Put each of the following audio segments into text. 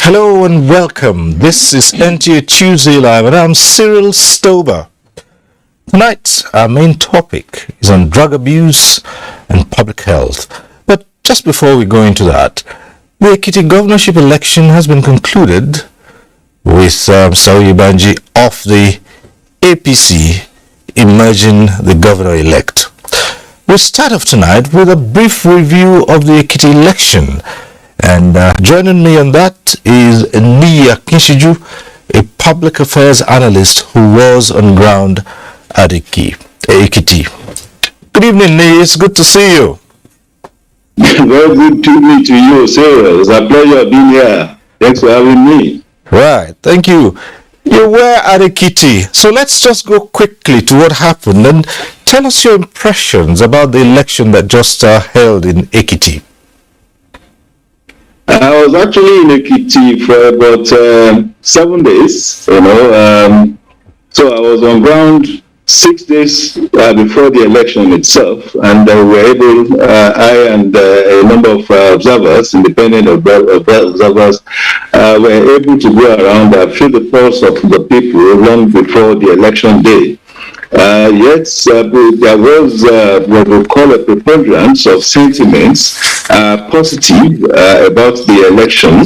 Hello and welcome. This is NTA Tuesday Live and I'm Cyril Stober. Tonight, our main topic is on drug abuse and public health. But just before we go into that, the Ekiti governorship election has been concluded with Saoyi Banji of the APC emerging the governor-elect. We'll start off tonight with a brief review of the Ekiti election. And joining me on that is Nia Kinshiju, a public affairs analyst who was on ground at Ekiti. Good evening, Nia. It's good to see you. Very good to meet you, sir. It's a pleasure being here. Thanks for having me. Right. Thank you. You were at Ekiti. So let's just go quickly to what happened and tell us your impressions about the election that just held in Ekiti. I was actually in Ekiti for about 7 days, so I was on ground 6 days before the election itself, and we were able, I and a number of observers, independent observers, were able to go around and feel the pulse of the people long before the election day. Yes, there was what we call a preponderance of sentiments positive about the election,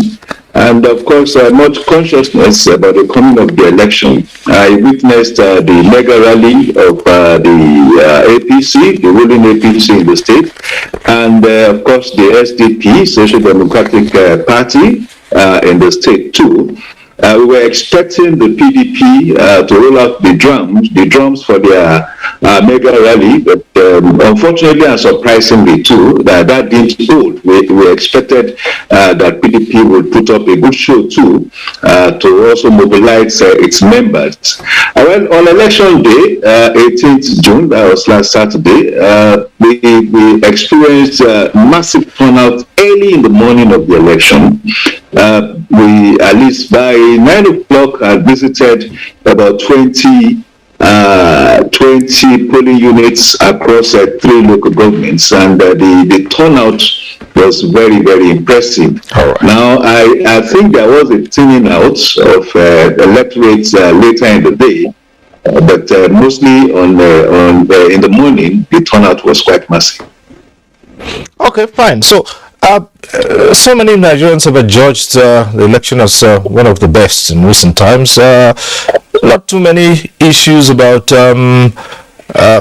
and of course much consciousness about the coming of the election. I witnessed the mega rally of the APC, the ruling APC in the state, and of course the SDP, Social Democratic Party in the state too. We were expecting the PDP to roll out the drums for their mega rally, but unfortunately and surprisingly too, that didn't hold. We expected that PDP would put up a good show too, to also mobilize its members. Well, on election day, 18th June, that was last Saturday, we experienced massive turnout early in the morning of the election. We, at least by 9 o'clock, had visited about 20 polling units across 3 local governments, and the turnout was very, very impressive. All right. Now, I think there was a thinning out of electorates later in the day, but mostly in the morning, the turnout was quite massive. Okay, fine. So many Nigerians have adjudged the election as one of the best in recent times. Not too many issues about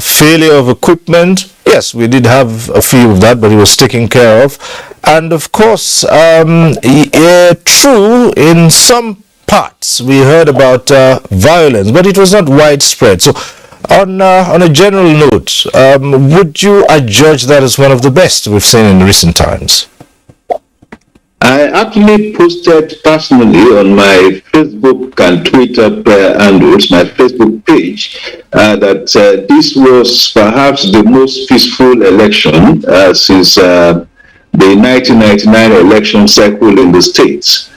failure of equipment. Yes, we did have a few of that, but it was taken care of. And of course, true, in some parts we heard about violence, but it was not widespread. So on a general note, would you adjudge that as one of the best we've seen in recent times? I actually posted personally on my Facebook and Twitter handles, my Facebook page, that this was perhaps the most peaceful election since the 1999 election cycle in the States.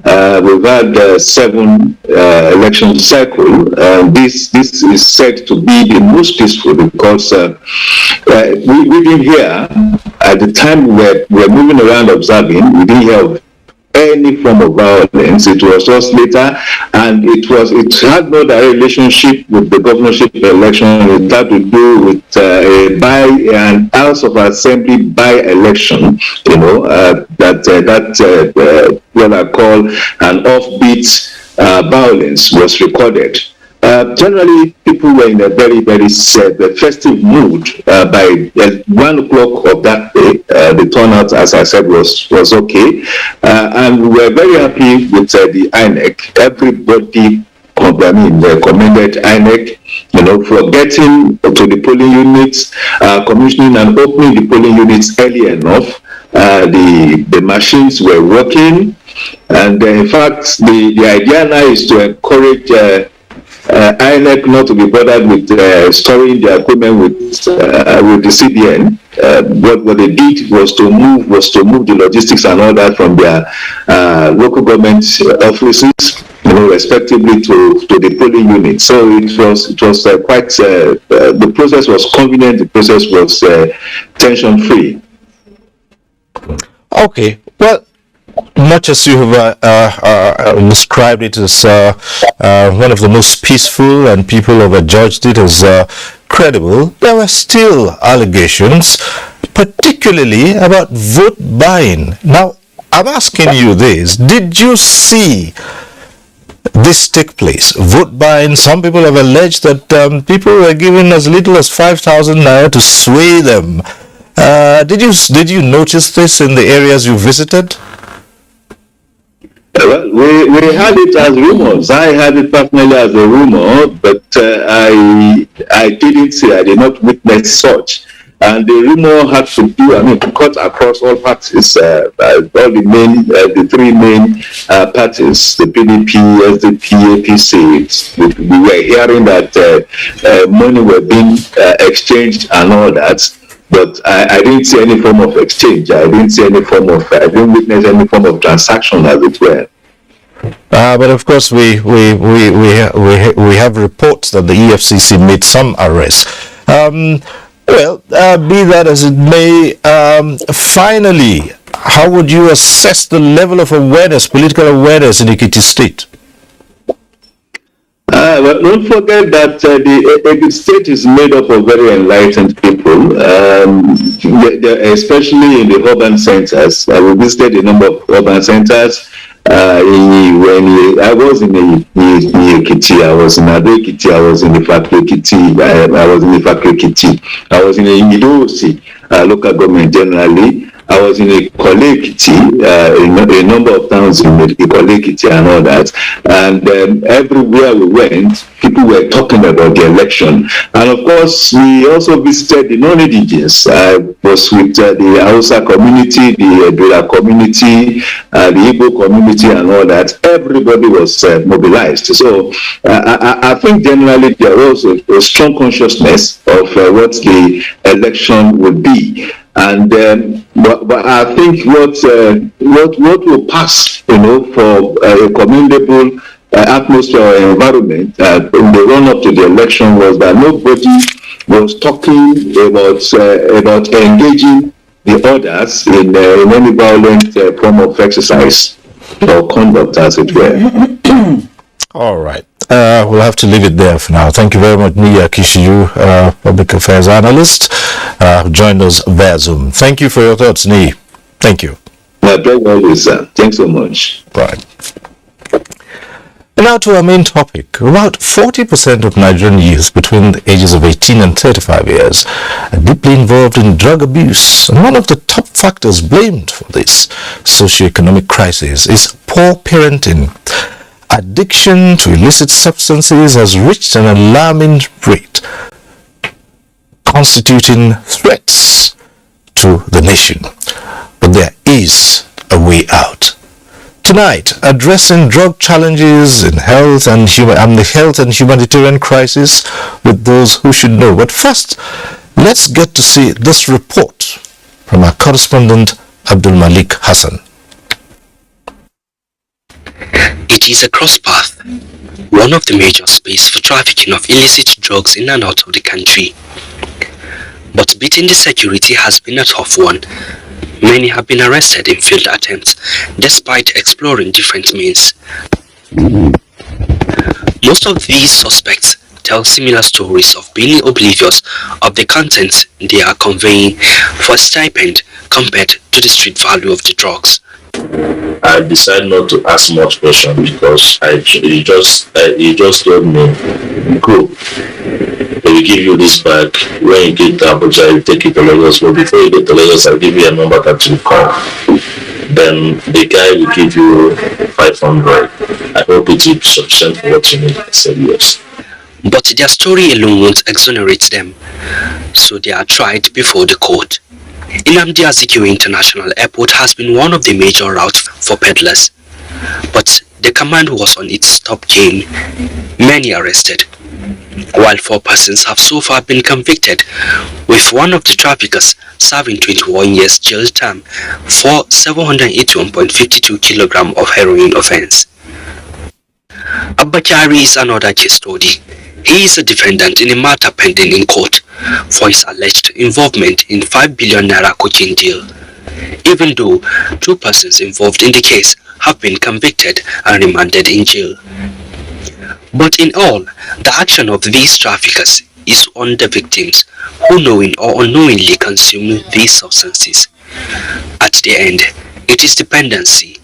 We've had 7 election cycles. This is said to be the most peaceful because we didn't hear, at the time we were moving around observing, we didn't hear of any form of violence. It was just later, and it had no direct relationship with the governorship election. It had to do with an House of Assembly by-election, that what I call an offbeat violence was recorded. Generally, people were in a very, very festive mood. By 1 o'clock of that day, the turnout, as I said, was okay. And we were very happy with the INEC. Everybody commended INEC for getting to the polling units, commissioning and opening the polling units early enough. The machines were working, and in fact, the idea now is to encourage INEC not to be bothered with storing their equipment with the CBN. What they did was to move the logistics and all that from their local government offices, respectively to the polling unit. So it was quite the process was convenient. The process was tension free. Okay, well, much as you have described it as one of the most peaceful and people have adjudged it as credible, there were still allegations, particularly about vote buying. Now, I'm asking you this. Did you see this take place? Vote buying. Some people have alleged that people were given as little as 5,000 naira to sway them. Did you notice this in the areas you visited? Well, we had it as rumors. I had it personally as a rumor, but I didn't see. I did not witness such. And the rumor had to do, cut across all parties, all the three main parties, the PDP, SDP, APC. We were hearing that money were being exchanged and all that. But I didn't see any form of exchange. I didn't witness any form of transaction, as it were. But of course, we have reports that the EFCC made some arrests. Well, be that as it may, finally, how would you assess the level of awareness, political awareness in Ekiti State? Well, don't forget that the state is made up of very enlightened people, especially in the urban centers. We visited a number of urban centers. When I was in Ekiti, I was in Ado Ekiti, I was in Ifakwe Ekiti, I was in Edo State local government generally. I was in Ikole Ekiti, a number of towns in Ikole Ekiti and all that. And everywhere we went, people were talking about the election. And of course, we also visited the non-indigenous. I was with the Hausa community, the Edula community, the Igbo community and all that. Everybody was mobilized. So I think generally there was a strong consciousness of what the election would be. And but I think what will pass, for a commendable atmosphere or environment in the run-up to the election was that nobody was talking about engaging the others in any violent form of exercise or conduct, as it were. All right. We'll have to leave it there for now. Thank you very much, Nia Kishiyu, Public Affairs Analyst, who joined us via Zoom. Thank you for your thoughts, Nia. Thank you. My pleasure always, sir. Thanks so much. Right. And now to our main topic. About 40% of Nigerian youth between the ages of 18 and 35 years are deeply involved in drug abuse. And one of the top factors blamed for this socioeconomic crisis is poor parenting. Addiction to illicit substances has reached an alarming rate, constituting threats to the nation. But there is a way out. Tonight, addressing drug challenges in health and the health and humanitarian crisis with those who should know. But first, let's get to see this report from our correspondent Abdul Malik Hassan. It is a cross-path, one of the major spaces for trafficking of illicit drugs in and out of the country. But beating the security has been a tough one. Many have been arrested in failed attempts, despite exploring different means. Most of these suspects tell similar stories of being oblivious of the contents they are conveying for a stipend compared to the street value of the drugs. I decided not to ask much question because he just told me, go. We will give you this bag. When you get to Abuja, you take it to Lagos. But before you get to Lagos, I'll give you a number that you call. Then the guy will give you 500. I hope it is sufficient for what you need. I said yes. But their story alone won't exonerate them, so they are tried before the court. Nnamdi Azikiwe International Airport has been one of the major routes for peddlers, but the command was on its top game. Many arrested, while 4 persons have so far been convicted, with one of the traffickers serving 21 years jail term for 781.52 kilograms of heroin offense. Abba Kyari is another case study. He is a defendant in a matter pending in court for his alleged involvement in 5 billion naira cocaine deal, even though 2 persons involved in the case have been convicted and remanded in jail. But in all, the action of these traffickers is on the victims who knowing or unknowingly consume these substances. At the end, it is dependency,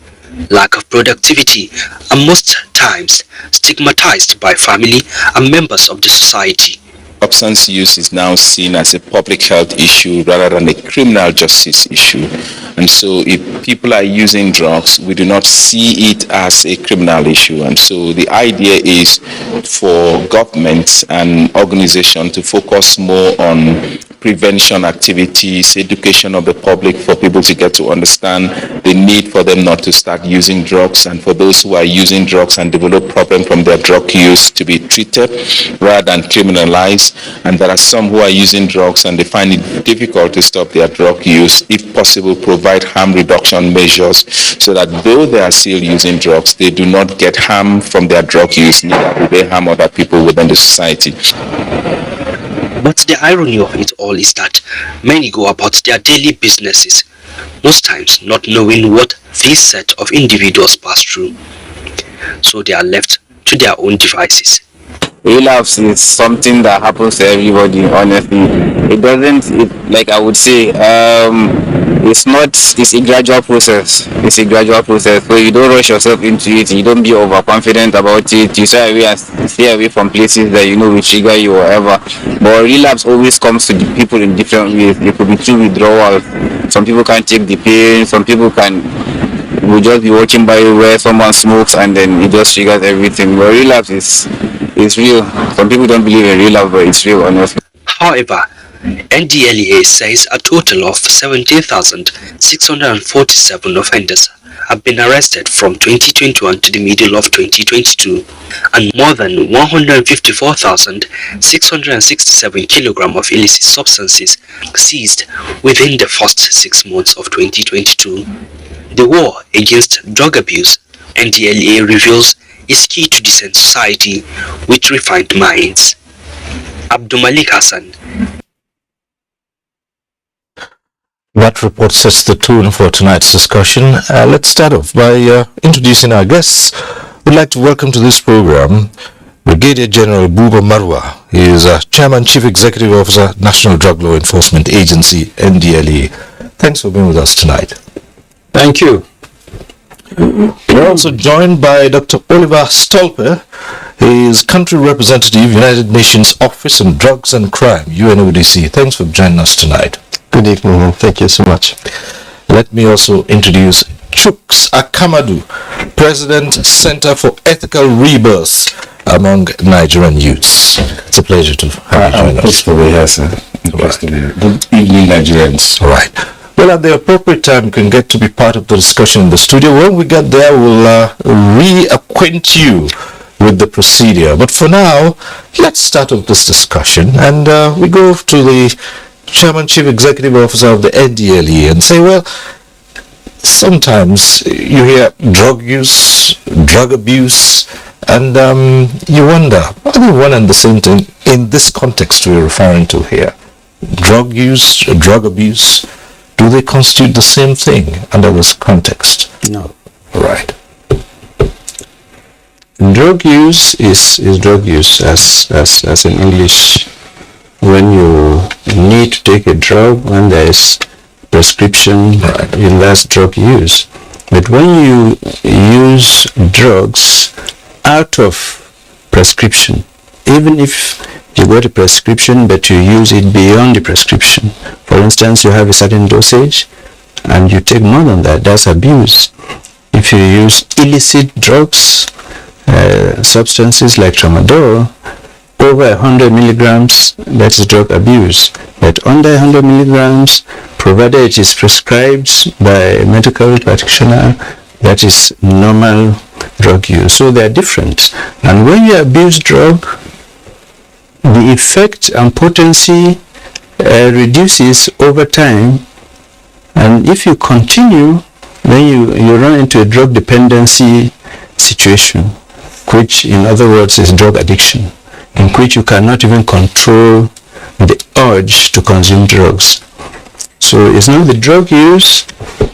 lack of productivity, and most times stigmatized by family and members of the society. Substance use is now seen as a public health issue rather than a criminal justice issue. And so if people are using drugs, we do not see it as a criminal issue. And so the idea is for governments and organizations to focus more on prevention activities, education of the public for people to get to understand the need for them not to start using drugs, and for those who are using drugs and develop problems from their drug use to be treated rather than criminalized. And there are some who are using drugs and they find it difficult to stop their drug use. If possible, provide harm reduction measures so that though they are still using drugs, they do not get harm from their drug use, neither do they harm other people within the society. But the irony of it all is that many go about their daily businesses, most times not knowing what this set of individuals pass through, so they are left to their own devices. Relapse is something that happens to everybody, honestly. Like I would say, it's a gradual process. It's a gradual process. So you don't rush yourself into it. You don't be overconfident about it. You stay away from places that you know will trigger you or whatever. But relapse always comes to the people in different ways. It could be through withdrawal. Some people can't take the pain. Some people will just be walking by where someone smokes and then it just triggers everything. But relapse is real. Some people don't believe in relapse, but it's real, honestly. However, NDLEA says a total of 17,647 offenders have been arrested from 2021 to the middle of 2022, and more than 154,667 kilograms of illicit substances seized within the first 6 months of 2022. The war against drug abuse, NDLEA reveals, is key to decent society with refined minds. Abdulmalik Hassan. That report sets the tone for tonight's discussion. Let's start off by introducing our guests. We'd like to welcome to this program Brigadier General Buba Marwa. He is Chairman Chief Executive Officer, National Drug Law Enforcement Agency, NDLEA. Thanks for being with us tonight. Thank you. We're also joined by Dr. Oliver Stolper. He is Country Representative, United Nations Office on Drugs and Crime, UNODC. Thanks for joining us tonight. Good evening. Thank you so much. Let me also introduce Chuks Akamadu, President, Center for Ethical Rebirth among Nigerian youths. It's a pleasure to have you join us. Thanks for being here, sir. Good evening, Nigerians. All right. Well, at the appropriate time, you can get to be part of the discussion in the studio. When we get there, we'll reacquaint you with the procedure. But for now, let's start off this discussion. And we go to the Chairman Chief Executive Officer of the NDLEA and say, well, sometimes you hear drug use, drug abuse, and you wonder, are they one and the same thing in this context we're referring to here? Drug use, drug abuse, do they constitute the same thing under this context? No. Right. Drug use is drug use as in English. When you need to take a drug, when there is prescription, that's drug use. But when you use drugs out of prescription, even if you got a prescription but you use it beyond the prescription, for instance, you have a certain dosage and you take more than that, that's abuse. If you use illicit drugs, substances like tramadol, over 100 milligrams, that is drug abuse. But under 100 milligrams, provided it is prescribed by a medical practitioner, that is normal drug use. So they are different. And when you abuse drug, the effect and potency reduces over time. And if you continue, then you run into a drug dependency situation, which in other words is drug addiction, in which you cannot even control the urge to consume drugs. So it's not the drug use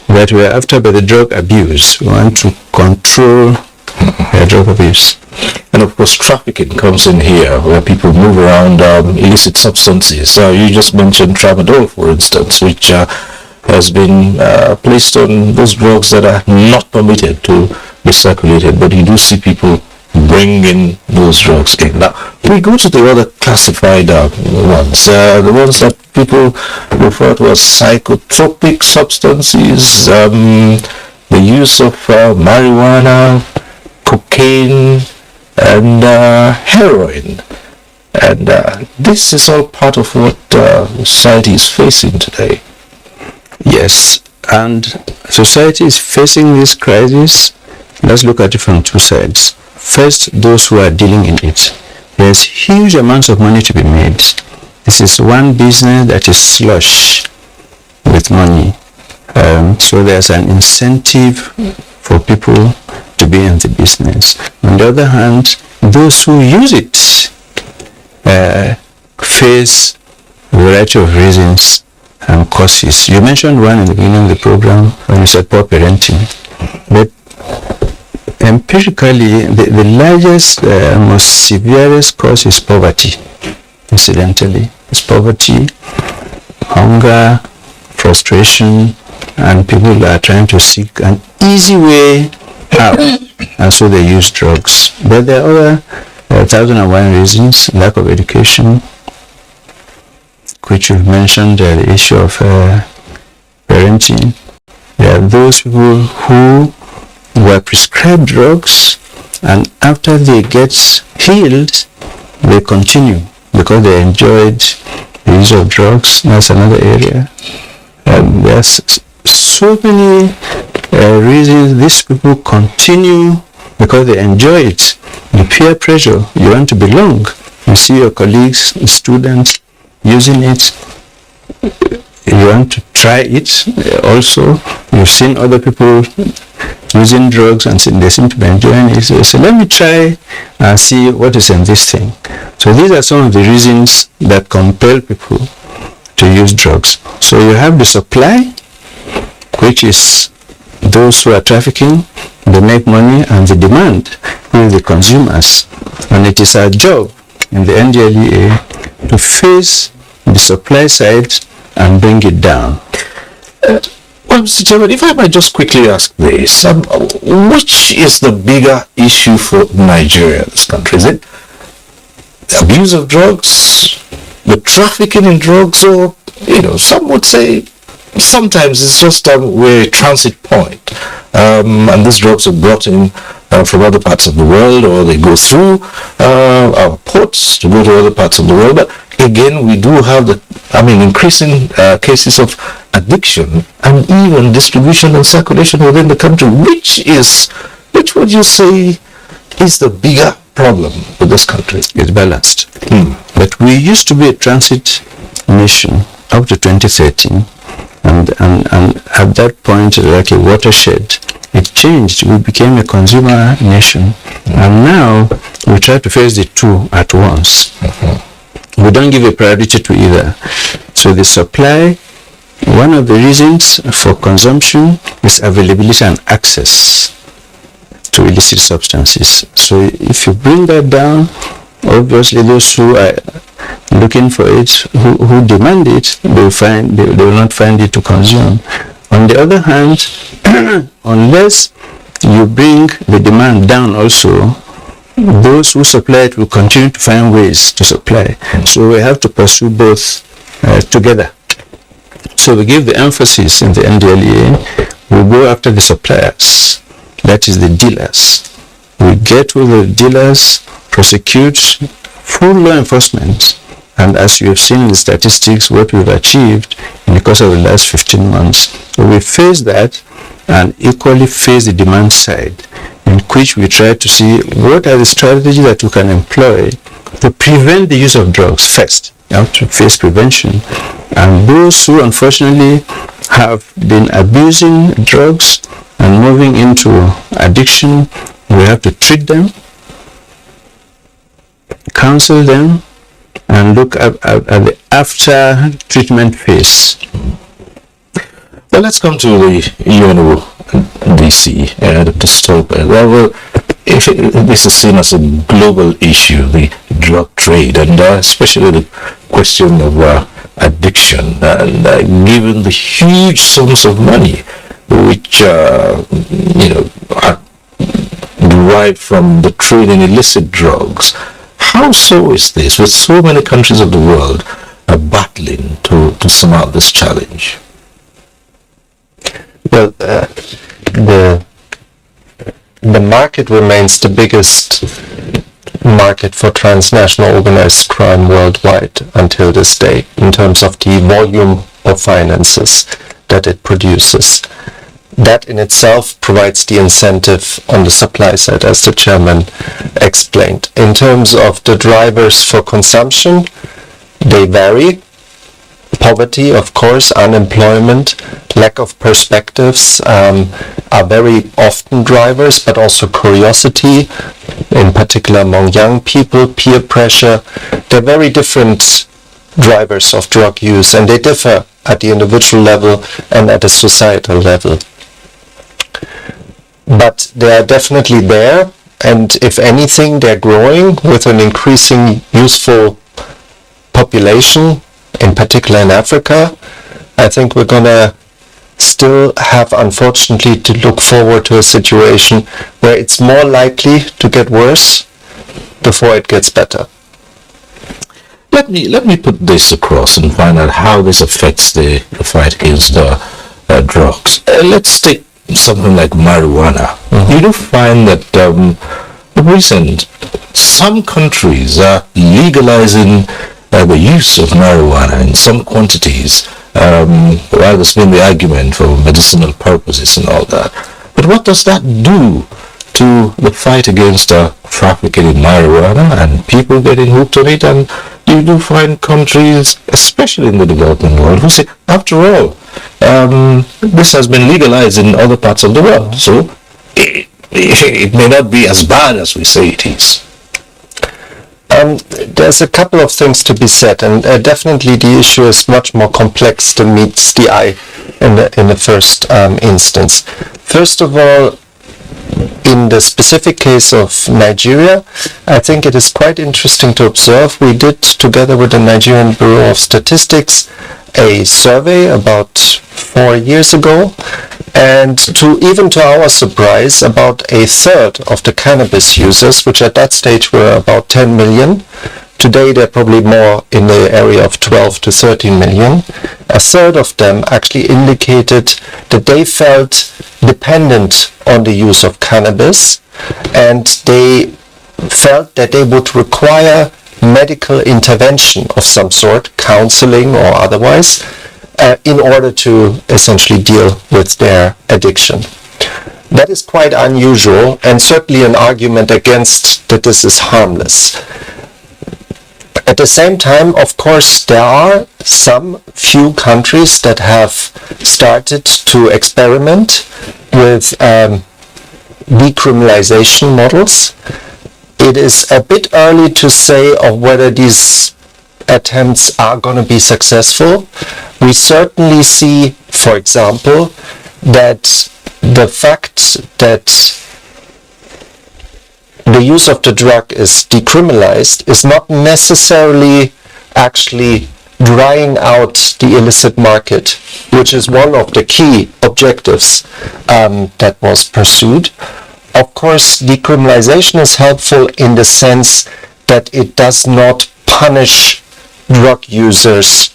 that we're after, but the drug abuse. We want to control drug abuse. And of course, trafficking comes in here, where people move around illicit substances. You just mentioned tramadol, for instance, which has been placed on those drugs that are not permitted to be circulated, but you do see people bring in those drugs in. Now, we go to the other classified ones, the ones that people refer to as psychotropic substances, the use of marijuana, cocaine, and heroin. And this is all part of what society is facing today. Yes, and society is facing this crisis. Let's look at it from two sides. First, those who are dealing in it. There's huge amounts of money to be made. This is one business that is slush with money. So there's an incentive for people to be in the business. On the other hand, those who use it face a variety of reasons and causes. You mentioned one in the beginning of the program when you said poor parenting. But empirically, the largest, most severest cause is poverty. Incidentally, it's poverty, hunger, frustration, and people are trying to seek an easy way out, and so they use drugs. But there are other 1,001 reasons: lack of education, which you've mentioned, the issue of parenting. There are those people who were prescribed drugs, and after they get healed, they continue because they enjoyed the use of drugs. That's another area. There's so many reasons these people continue because they enjoy it. The peer pressure, you want to belong. You see your colleagues, students using it. You want to try it also. You've seen other people using drugs and they seem to be enjoying it. So let me try and see what is in this thing. So these are some of the reasons that compel people to use drugs. So you have the supply, which is those who are trafficking, they make money, and the demand, who are the consumers. And it is our job in the NDLEA to face the supply side and bring it down. Well, Mr. Chairman, if I might just quickly ask this, which is the bigger issue for Nigeria, this country? Is it the abuse of drugs, the trafficking in drugs, or, some would say sometimes it's just we're a transit point, and these drugs are brought in from other parts of the world, or they go through our ports to go to other parts of the world. But again, we do have increasing cases of addiction and even distribution and circulation within the country. Which would you say is the bigger problem with this country? It's balanced. But we used to be a transit nation up to 2013, and at that point, like a watershed, it changed. We became a consumer nation, and now we try to face the two at once. We don't give a priority to either. So the supply, one of the reasons for consumption is availability and access to illicit substances. So if you bring that down, obviously those who are looking for it, who demand it, they will not find it to consume. On the other hand, unless you bring the demand down also, those who supply it will continue to find ways to supply. So we have to pursue both together. So we give the emphasis in the NDLEA. We go after the suppliers, that is the dealers. We get with the dealers, prosecute full law enforcement, and as you have seen in the statistics, what we've achieved in the course of the last 15 months, we face that and equally face the demand side, in which we try to see what are the strategies that we can employ to prevent the use of drugs first. You have to face prevention. And those who unfortunately have been abusing drugs and moving into addiction, we have to treat them, counsel them, and look at the after treatment phase. Well, let's come to the UNODC, Dr. Stoker. Well, if this is seen as a global issue, the drug trade, and especially the question of addiction, and given the huge sums of money which are derived from the trade in illicit drugs, how so is this, with so many countries of the world battling to surmount this challenge? Well, the market remains the biggest market for transnational organized crime worldwide until this day, in terms of the volume of finances that it produces. That in itself provides the incentive on the supply side, as the chairman explained. In terms of the drivers for consumption, they vary. Poverty, of course, unemployment, lack of perspectives are very often drivers, but also curiosity, in particular among young people, peer pressure. They're very different drivers of drug use, and they differ at the individual level and at a societal level. But they are definitely there, and if anything, they're growing with an increasing useful population, in particular in Africa. I think we're going to still have, unfortunately, to look forward to a situation where it's more likely to get worse before it gets better. Let me put this across and find out how this affects the fight against drugs. Let's take something like marijuana. Mm-hmm. You do find that some countries are legalizing the use of marijuana in some quantities, while there's been the argument for medicinal purposes and all that. But what does that do to the fight against trafficking in marijuana and people getting hooked on it? And you do find countries, especially in the developing world, who say, after all, this has been legalized in other parts of the world, so it may not be as bad as we say it is. There's a couple of things to be said, and definitely the issue is much more complex than meets the eye in the first instance. First of all, in the specific case of Nigeria, I think it is quite interesting to observe. We did, together with the Nigerian Bureau of Statistics, a survey about 4 years ago, and to our surprise, about a third of the cannabis users, which at that stage were about 10 million, today they're probably more in the area of 12 to 13 million, a third of them actually indicated that they felt dependent on the use of cannabis, and they felt that they would require medical intervention of some sort, counseling or otherwise, in order to essentially deal with their addiction. That is quite unusual, and certainly an argument against that this is harmless. At the same time, of course, there are some few countries that have started to experiment with decriminalization models. It is a bit early to say of whether these attempts are going to be successful. We certainly see, for example, that the fact that the use of the drug is decriminalized is not necessarily actually drying out the illicit market, which is one of the key objectives that was pursued. Of course, decriminalization is helpful in the sense that it does not punish drug users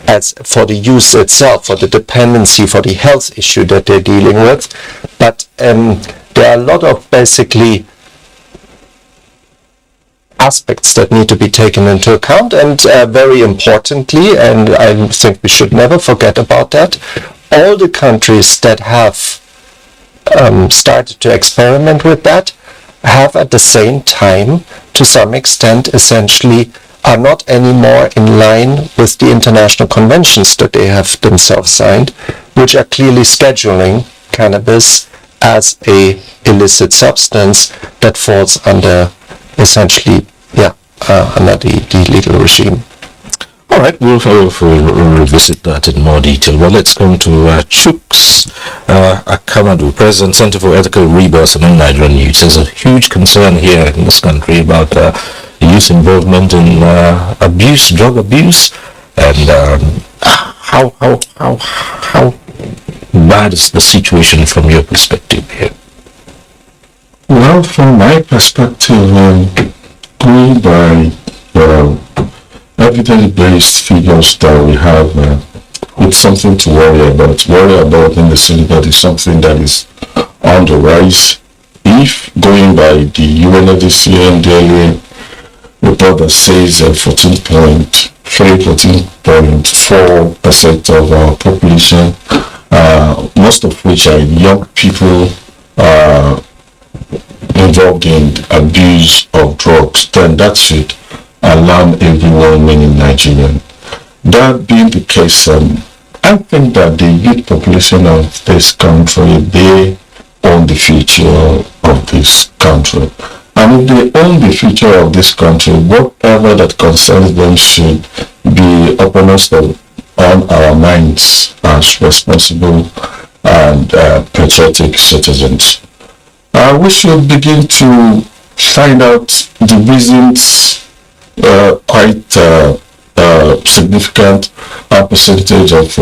as for the use itself, for the dependency, for the health issue that they're dealing with. But there are a lot of basically aspects that need to be taken into account, and very importantly, and I think we should never forget about that, all the countries that have started to experiment with that have at the same time, to some extent, essentially are not anymore in line with the international conventions that they have themselves signed, which are clearly scheduling cannabis as a illicit substance that falls under essentially under the legal regime. All right, we'll revisit that in more detail. Well, let's come to Chuks Akamadu, President, Center for Ethical Rebirth among Nigerian youths. There's a huge concern here in this country about youth involvement in drug abuse, and how bad is the situation from your perspective here? Well, from my perspective, going by evidence-based figures that we have, it's something to worry about. In the sense that it's something that is on the rise. If going by the UNMC NTA report that says 14.4% of our population, most of which are young people involved in abuse of drugs, then that should alarm everyone in Nigeria. That being the case, I think that the youth population of this country, they own the future of this country. And if they own the future of this country, whatever that concerns them should be uppermost on our minds as responsible and patriotic citizens. We should begin to find out the reasons. Quite significant percentage of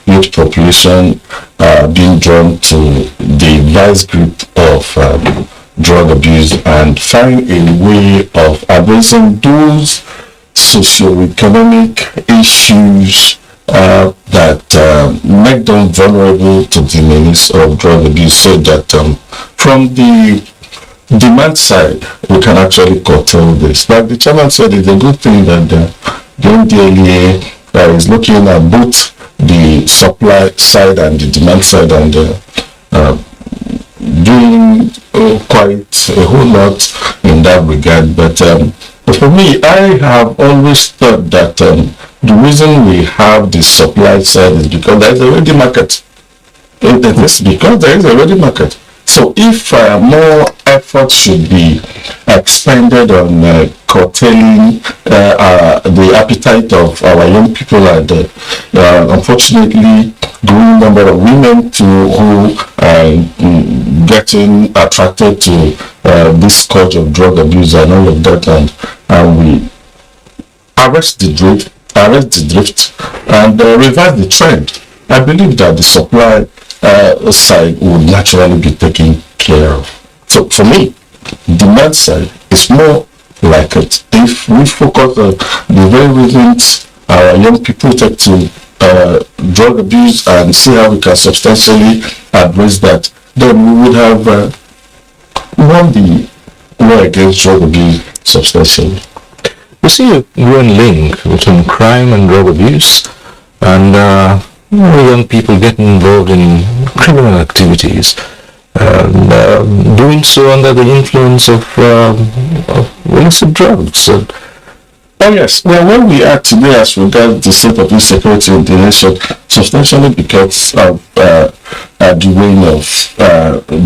youth population being drawn to the vice grip of drug abuse, and find a way of addressing those socio-economic issues that make them vulnerable to the menace of drug abuse, so that from the demand side, we can actually curtail this. Like the chairman said, it's a good thing that the NTA is looking at both the supply side and the demand side, and doing quite a whole lot in that regard. But for me, I have always thought that the reason we have the supply side is because there is already market. It is because there is already market. So if more effort should be expended on curtailing the appetite of our young people, and unfortunately growing number of women who are getting attracted to this scourge of drug abuse and all of that, and we arrest the drift and reverse the trend, I believe that the supply side would naturally be taken care of. So for me, demand side is more like it. If we focus on the very reasons our young people take to drug abuse and see how we can substantially address that, then we would have won the war against drug abuse substantially. You see a growing link between crime and drug abuse, and young people getting involved in criminal activities, doing so under the influence of illicit drugs. Oh yes, well, where we are today as regards the state of insecurity in the nation, substantially because of the reign of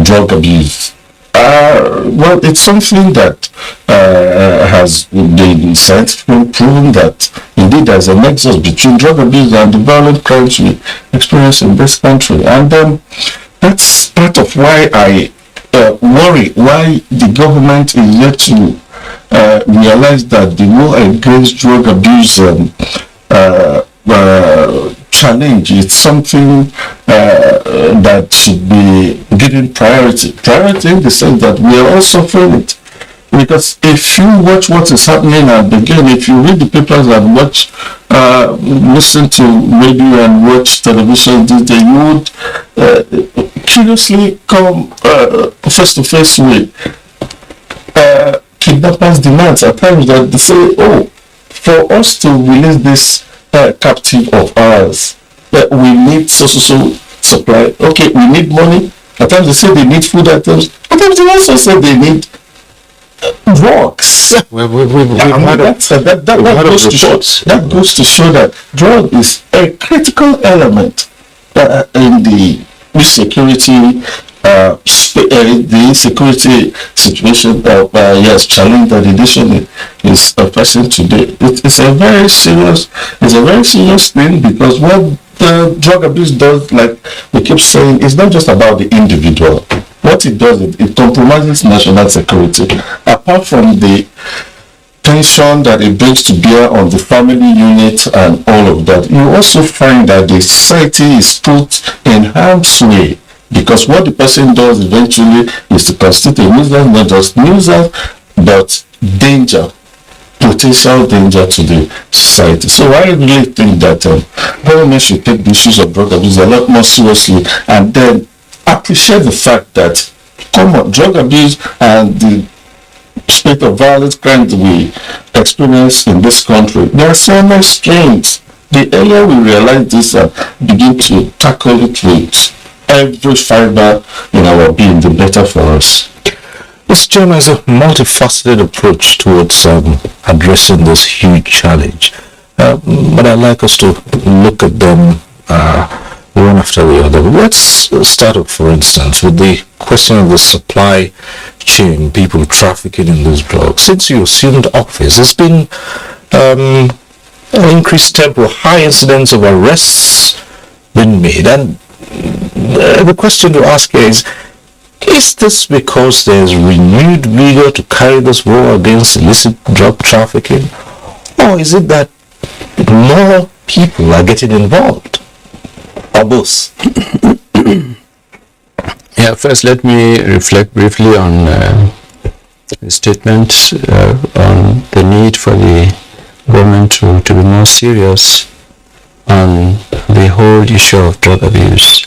drug abuse. Well, it's something that has been scientifically proven that indeed there's a nexus between drug abuse and the violent crimes we experience in this country, and that's part of why I worry why the government is yet to realize that the war against drug abuse challenge is something that should be given priority in the sense that we are all suffering it. Because if you watch what is happening and again, if you read the papers and watch, listen to radio and watch television, you would curiously come face to face with kidnappers' demands at times that they say, oh, for us to release this captive of ours, we need so supply. Okay, we need money. At times they say they need food items. At times they also say they need drugs. That goes to show that drug is a critical element in the security the security situation challenge that the nation is facing today. It's a very serious thing, because what the drug abuse does, like we keep saying, is not just about the individual. What it does, it compromises national security. Apart from the tension that it brings to bear on the family unit and all of that, you also find that the society is put in harm's way, because what the person does eventually is to constitute a nuisance, not just nuisance, but danger, potential danger to the society. So I really think that government should take the issues of drug abuse a lot more seriously, and then appreciate the fact that drug abuse and the spate of violent crime that we experience in this country, there are so many strains. The earlier we realize this and begin to tackle it with every fiber in our being, the better for us. Mr. Chairman, is a multifaceted approach towards addressing this huge challenge. But I'd like us to look at them one after the other. Let's start off, for instance, with the question of the supply chain, people trafficking in these drugs. Since you assumed office, there's been an increased tempo, high incidence of arrests been made. And the question to ask is this because there's renewed vigor to carry this war against illicit drug trafficking? Or is it that more people are getting involved? Or both? Yeah, first let me reflect briefly on the statement on the need for the government to be more serious on the whole issue of drug abuse.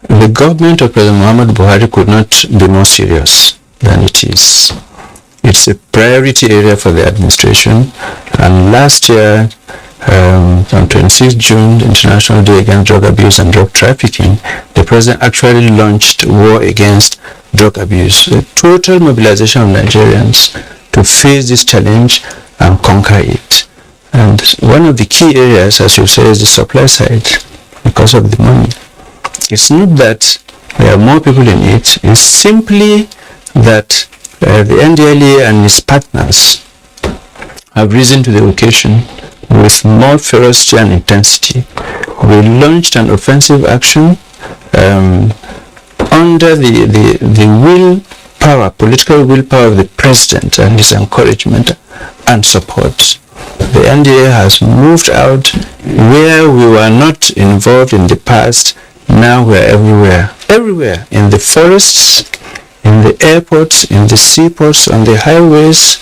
The government of President Muhammad Buhari could not be more serious than it is. It's a priority area for the administration, and last year, on 26 June, the International Day Against Drug Abuse and Drug Trafficking, the President actually launched War Against Drug Abuse, a total mobilization of Nigerians to face this challenge and conquer it. And one of the key areas, as you say, is the supply side, because of the money. It's not that there are more people in it, it's simply that the NDLEA and its partners have risen to the occasion with more ferocity and intensity. We launched an offensive action under the willpower, political willpower of the President and his encouragement and support. The NDA has moved out where we were not involved in the past. Now we're everywhere, in the forests, in the airports, in the seaports, on the highways,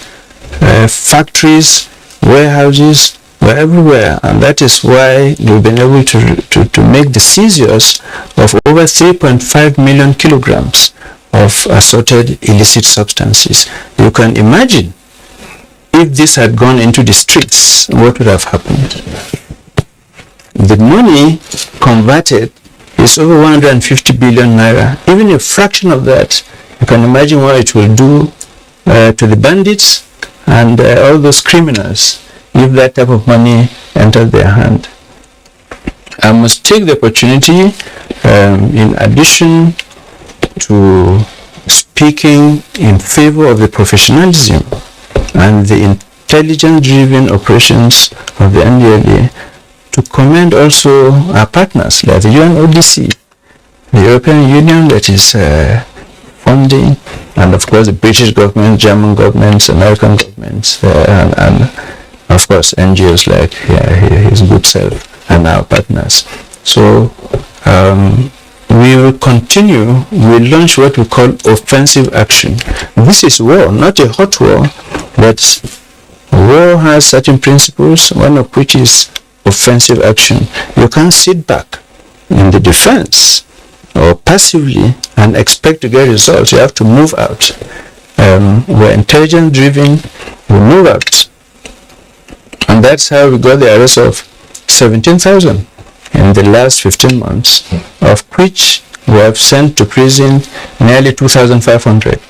factories, warehouses, we're everywhere. And that is why we've been able to make the seizures of over 3.5 million kilograms of assorted illicit substances. You can imagine if this had gone into the streets, what would have happened? The money converted is over 150 billion naira. Even a fraction of that, you can imagine what it will do to the bandits and all those criminals if that type of money enters their hand. I must take the opportunity, in addition to speaking in favor of the professionalism and the intelligence-driven operations of the NDLA, to commend also our partners like the UNODC, the European Union that is funding, and of course the British government, German governments, American governments, and of course NGOs like his good self and our partners. So we will continue. We launch what we call offensive action. This is war, not a hot war, but war has certain principles, one of which is offensive action. You can't sit back in the defense or passively and expect to get results. You have to move out. we're intelligence driven, we move out. And that's how we got the arrest of 17,000 in the last 15 months, of which we have sent to prison nearly 2,500.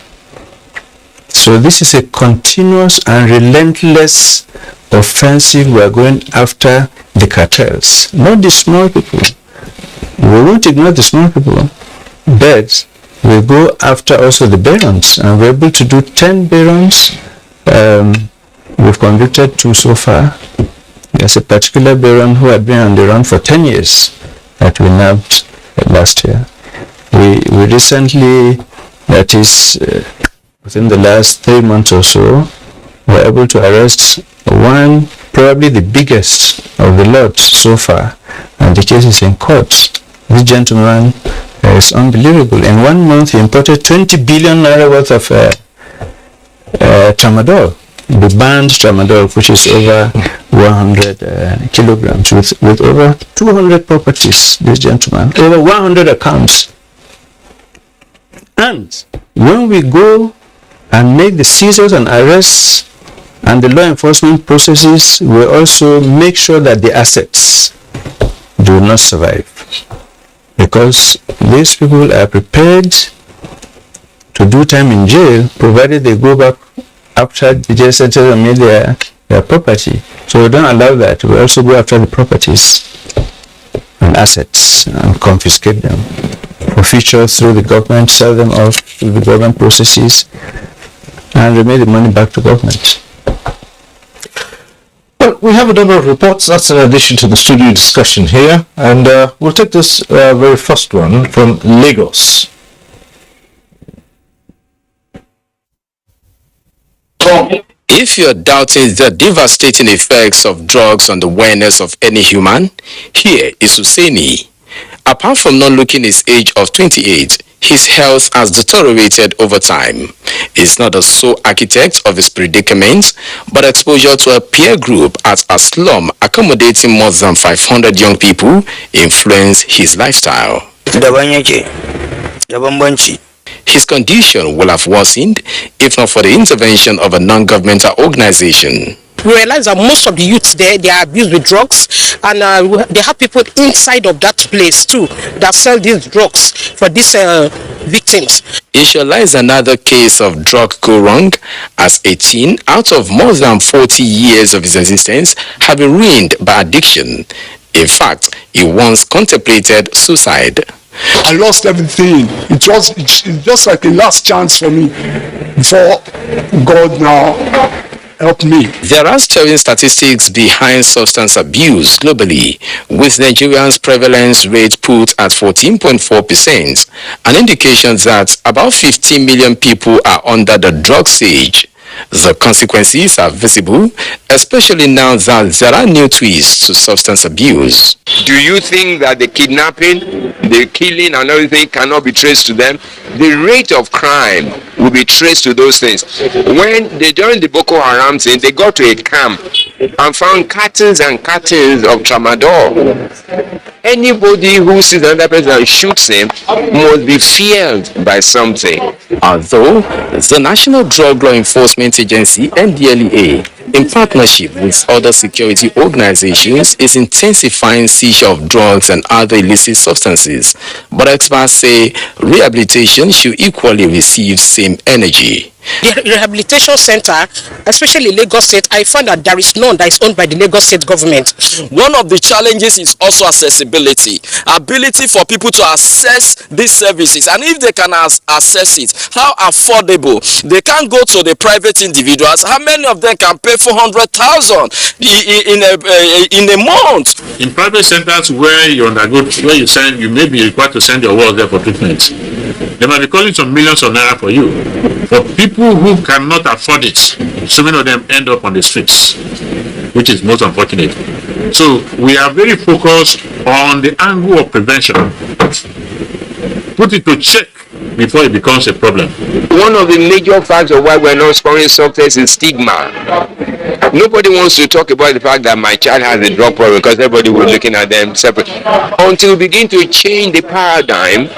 So this is a continuous and relentless offensive. We are going after the cartels, not the small people. We won't ignore the small people, but we go after also the barons, and we're able to do 10 barons. We've convicted 2 so far. There's a particular baron who had been on the run for 10 years that we nabbed last year. We recently, that is within the last 3 months or so, were able to arrest one, probably the biggest of the lot so far, and the case is in court. This gentleman is unbelievable. In 1 month, he imported 20 billion naira worth of tramadol, the banned tramadol, which is over 100 kilograms, with over 200 properties, this gentleman, over 100 accounts. And when we go and make the seizures and arrests and the law enforcement processes, we also make sure that the assets do not survive, because these people are prepared to do time in jail provided they go back after the jail sentence and make their property. So we don't allow that. We also go after the properties and assets and confiscate them for future through the government, sell them off through the government processes, and remit the money back to government. Well, we have a number of reports. That's in addition to the studio discussion here, and we'll take this very first one from Lagos. If you're doubting the devastating effects of drugs on the wellness of any human, here is Hussaini. Apart from not looking his age of 28, his health has deteriorated over time. He's not the sole architect of his predicament, but exposure to a peer group at a slum accommodating more than 500 young people influenced his lifestyle. His condition will have worsened if not for the intervention of a non-governmental organization. We realize that most of the youths there, they are abused with drugs, and they have people inside of that place too that sell these drugs for these victims. Inshallah is another case of drug go wrong, as 18 out of more than 40 years of his existence have been ruined by addiction. In fact, he once contemplated suicide. I lost everything. It's just like a last chance for me before God now help me. There are stirring statistics behind substance abuse globally, with Nigeria's prevalence rate put at 14.4%, an indication that about 15 million people are under the drug siege. The consequences are visible, especially now that there are new twists to substance abuse. Do you think that the kidnapping, the killing and everything cannot be traced to them? The rate of crime will be traced to those things. When they during the Boko Haram thing, they got to a camp and found cartons and cartons of tramadol. Anybody who sees another person and shoots him must be feared by something. Although the National Drug Law Enforcement Agency, NDLEA, in partnership with other security organizations, is intensifying seizure of drugs and other illicit substances. But experts say rehabilitation should equally receive same energy. The rehabilitation center, especially Lagos State, I find that there is none that is owned by the Lagos State government. One of the challenges is also accessibility. Ability for people to access these services, and if they can access it, how affordable. They can't go to the private individuals. How many of them can pay 400,000 in a month? In private centers where you undergo, where you may be required to send your work there for treatment, they might be calling some millions of naira for you. For people who cannot afford it, so many of them end up on the streets, which is most unfortunate. So we are very focused on the angle of prevention. Put it to check before it becomes a problem. One of the major factors of why we're not scoring success is stigma. Nobody wants to talk about the fact that my child has a drug problem because everybody was looking at them separately. Until we begin to change the paradigm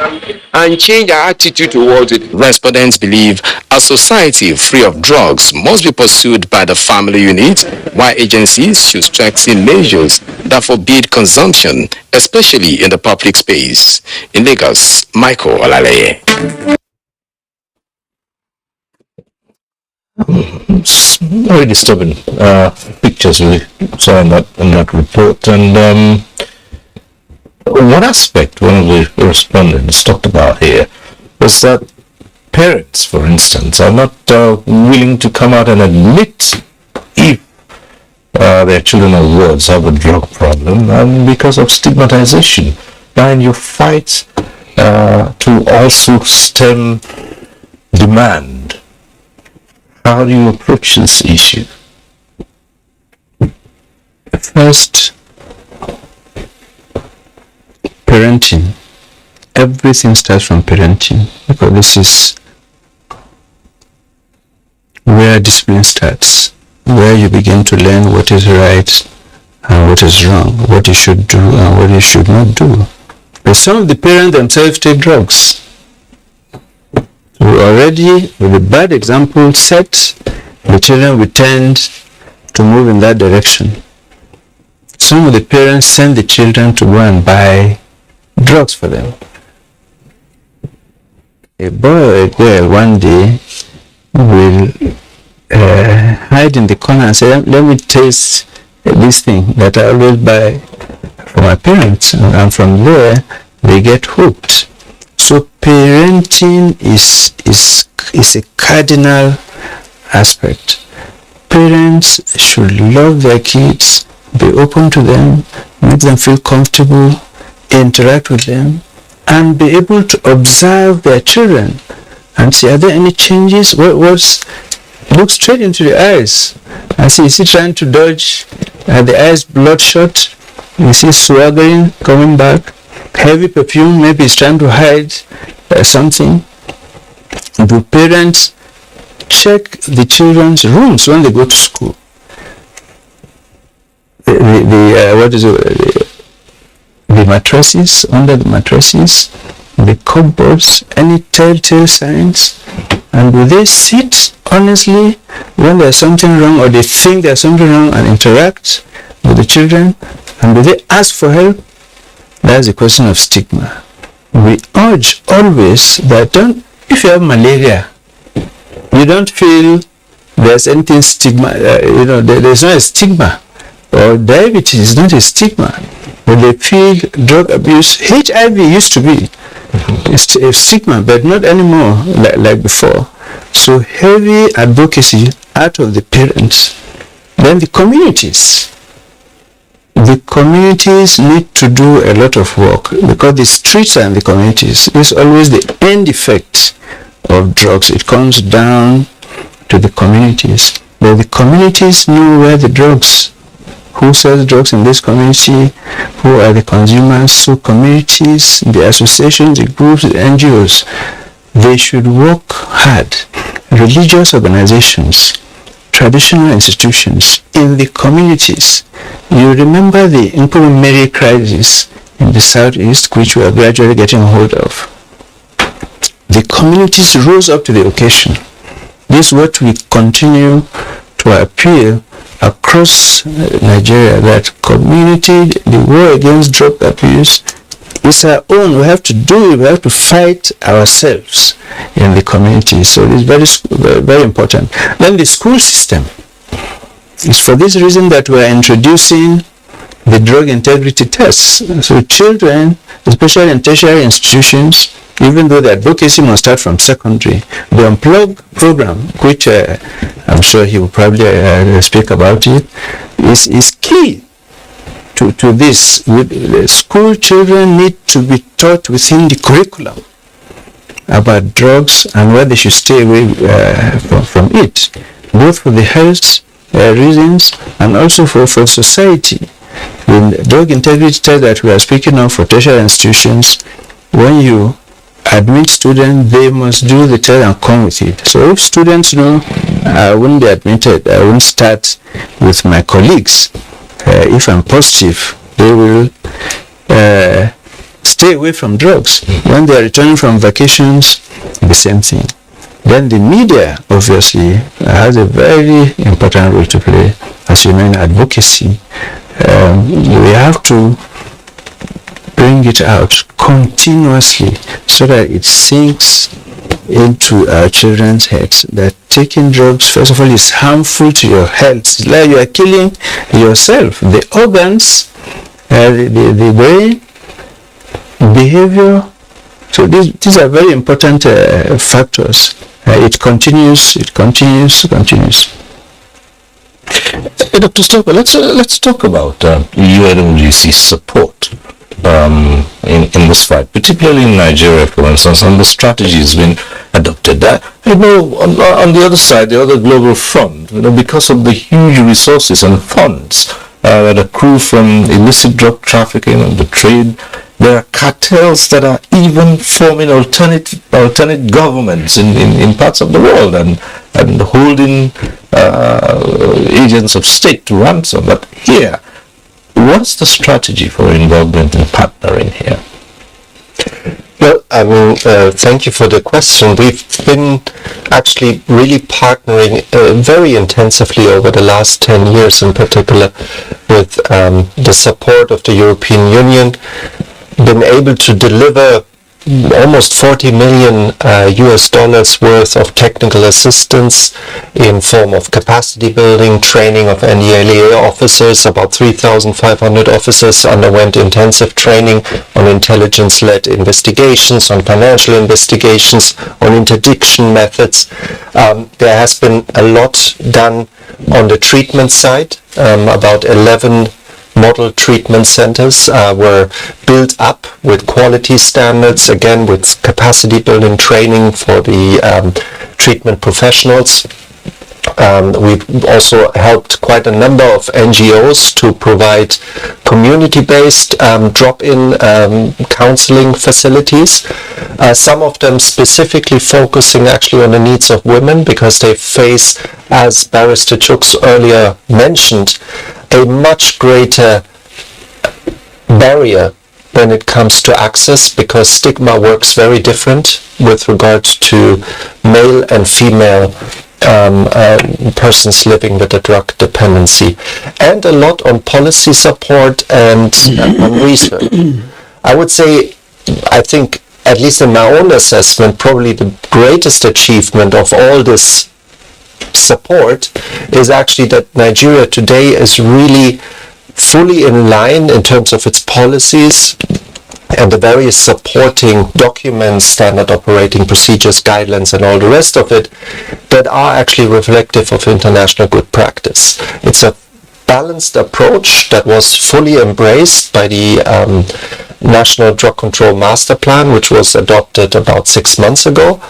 and change our attitude towards it. Respondents believe a society free of drugs must be pursued by the family unit, while agencies should strengthen measures that forbid consumption, especially in the public space. In Lagos, Michael Olaleye. Very disturbing pictures we saw in that report. And one aspect one of the respondents talked about here was that parents, for instance, are not willing to come out and admit if their children or wards have a drug problem, and because of stigmatization. Now in your fight to also stem demand, how do you approach this issue? First, parenting. Everything starts from parenting, because this is where discipline starts, where you begin to learn what is right and what is wrong, what you should do and what you should not do. But some of the parents themselves take drugs. So already, with a bad example set, the children will tend to move in that direction. Some of the parents send the children to go and buy drugs for them. A boy or a girl one day will hide in the corner and say, let me taste this thing that I always buy for my parents, and from there they get hooked. So parenting is a cardinal aspect. Parents should love their kids, be open to them, make them feel comfortable, interact with them, and be able to observe their children and see, are there any changes? Look straight into the eyes and see, is he trying to dodge? Are the eyes bloodshot? Is he swaggering, coming back? Heavy perfume, maybe he's trying to hide something. Do parents check the children's rooms when they go to school? The mattresses, under the mattresses, the cupboards, any telltale signs, and do they sit honestly when there's something wrong, or they think there's something wrong, and interact with the children, and do they ask for help? That's a question of stigma. We urge always that if you have malaria, you don't feel there's anything stigma, there's not a stigma, or diabetes is not a stigma. When they feel drug abuse, HIV used to be a stigma, but not anymore like before. So heavy advocacy out of the parents. Then the communities. The communities need to do a lot of work, because the streets and the communities is always the end effect of drugs. It comes down to the communities. But the communities know where the drugs, who sells drugs in this community, who are the consumers. So communities, the associations, the groups, the NGOs, they should work hard. Religious organizations, traditional institutions in the communities. You remember the Nkurumeri crisis in the southeast, which we are gradually getting hold of. The communities rose up to the occasion. This is what we continue to appeal across Nigeria, that community, the war against drug abuse is our own. We have to do it. We have to fight ourselves in the community. So it is very, very important. Then the school system. It's for this reason that we are introducing the drug integrity tests. So children, especially in tertiary institutions, even though the advocacy must start from secondary, the Unplug program, which I'm sure he will probably speak about it, is key to this. The school children need to be taught within the curriculum about drugs and where they should stay away from it, both for the health reasons and also for society. The drug integrity test that we are speaking of for tertiary institutions, when you admit students, they must do the test and come with it. So if students know I won't be admitted, I won't start with my colleagues. If I'm positive, they will stay away from drugs. When they are returning from vacations, the same thing. Then the media obviously has a very important role to play. As you know, in advocacy, we have to bring it out continuously so that it sinks into our children's heads that taking drugs, first of all, is harmful to your health. It's like you are killing yourself. The organs, the brain, behavior. So these are very important factors. It continues. Dr. Stoker, let's talk about UNMC support in this fight, particularly in Nigeria, for instance, and the strategy has been adopted. On the other side, the other global front, because of the huge resources and funds that accrue from illicit drug trafficking and the trade, there are cartels that are even forming alternate governments in parts of the world and holding agents of state to ransom. But here, what's the strategy for involvement and partnering here? Well, thank you for the question. We've been actually really partnering very intensively over the last 10 years in particular with the support of the European Union, been able to deliver almost $40 million US dollars worth of technical assistance in form of capacity building, training of NDLEA officers. About 3,500 officers underwent intensive training on intelligence-led investigations, on financial investigations, on interdiction methods. There has been a lot done on the treatment side. About 11 model treatment centers were built up with quality standards, again with capacity building training for the treatment professionals. We've also helped quite a number of NGOs to provide community-based drop-in counseling facilities. Some of them specifically focusing actually on the needs of women, because they face, as Barrister Chooks earlier mentioned, a much greater barrier when it comes to access, because stigma works very different with regard to male and female persons living with a drug dependency, and a lot on policy support and on research. I would say, I think, at least in my own assessment, probably the greatest achievement of all this support is actually that Nigeria today is really fully in line in terms of its policies and the various supporting documents, standard operating procedures, guidelines, and all the rest of it that are actually reflective of international good practice. It's a balanced approach that was fully embraced by the National Drug Control Master Plan, which was adopted about 6 months ago,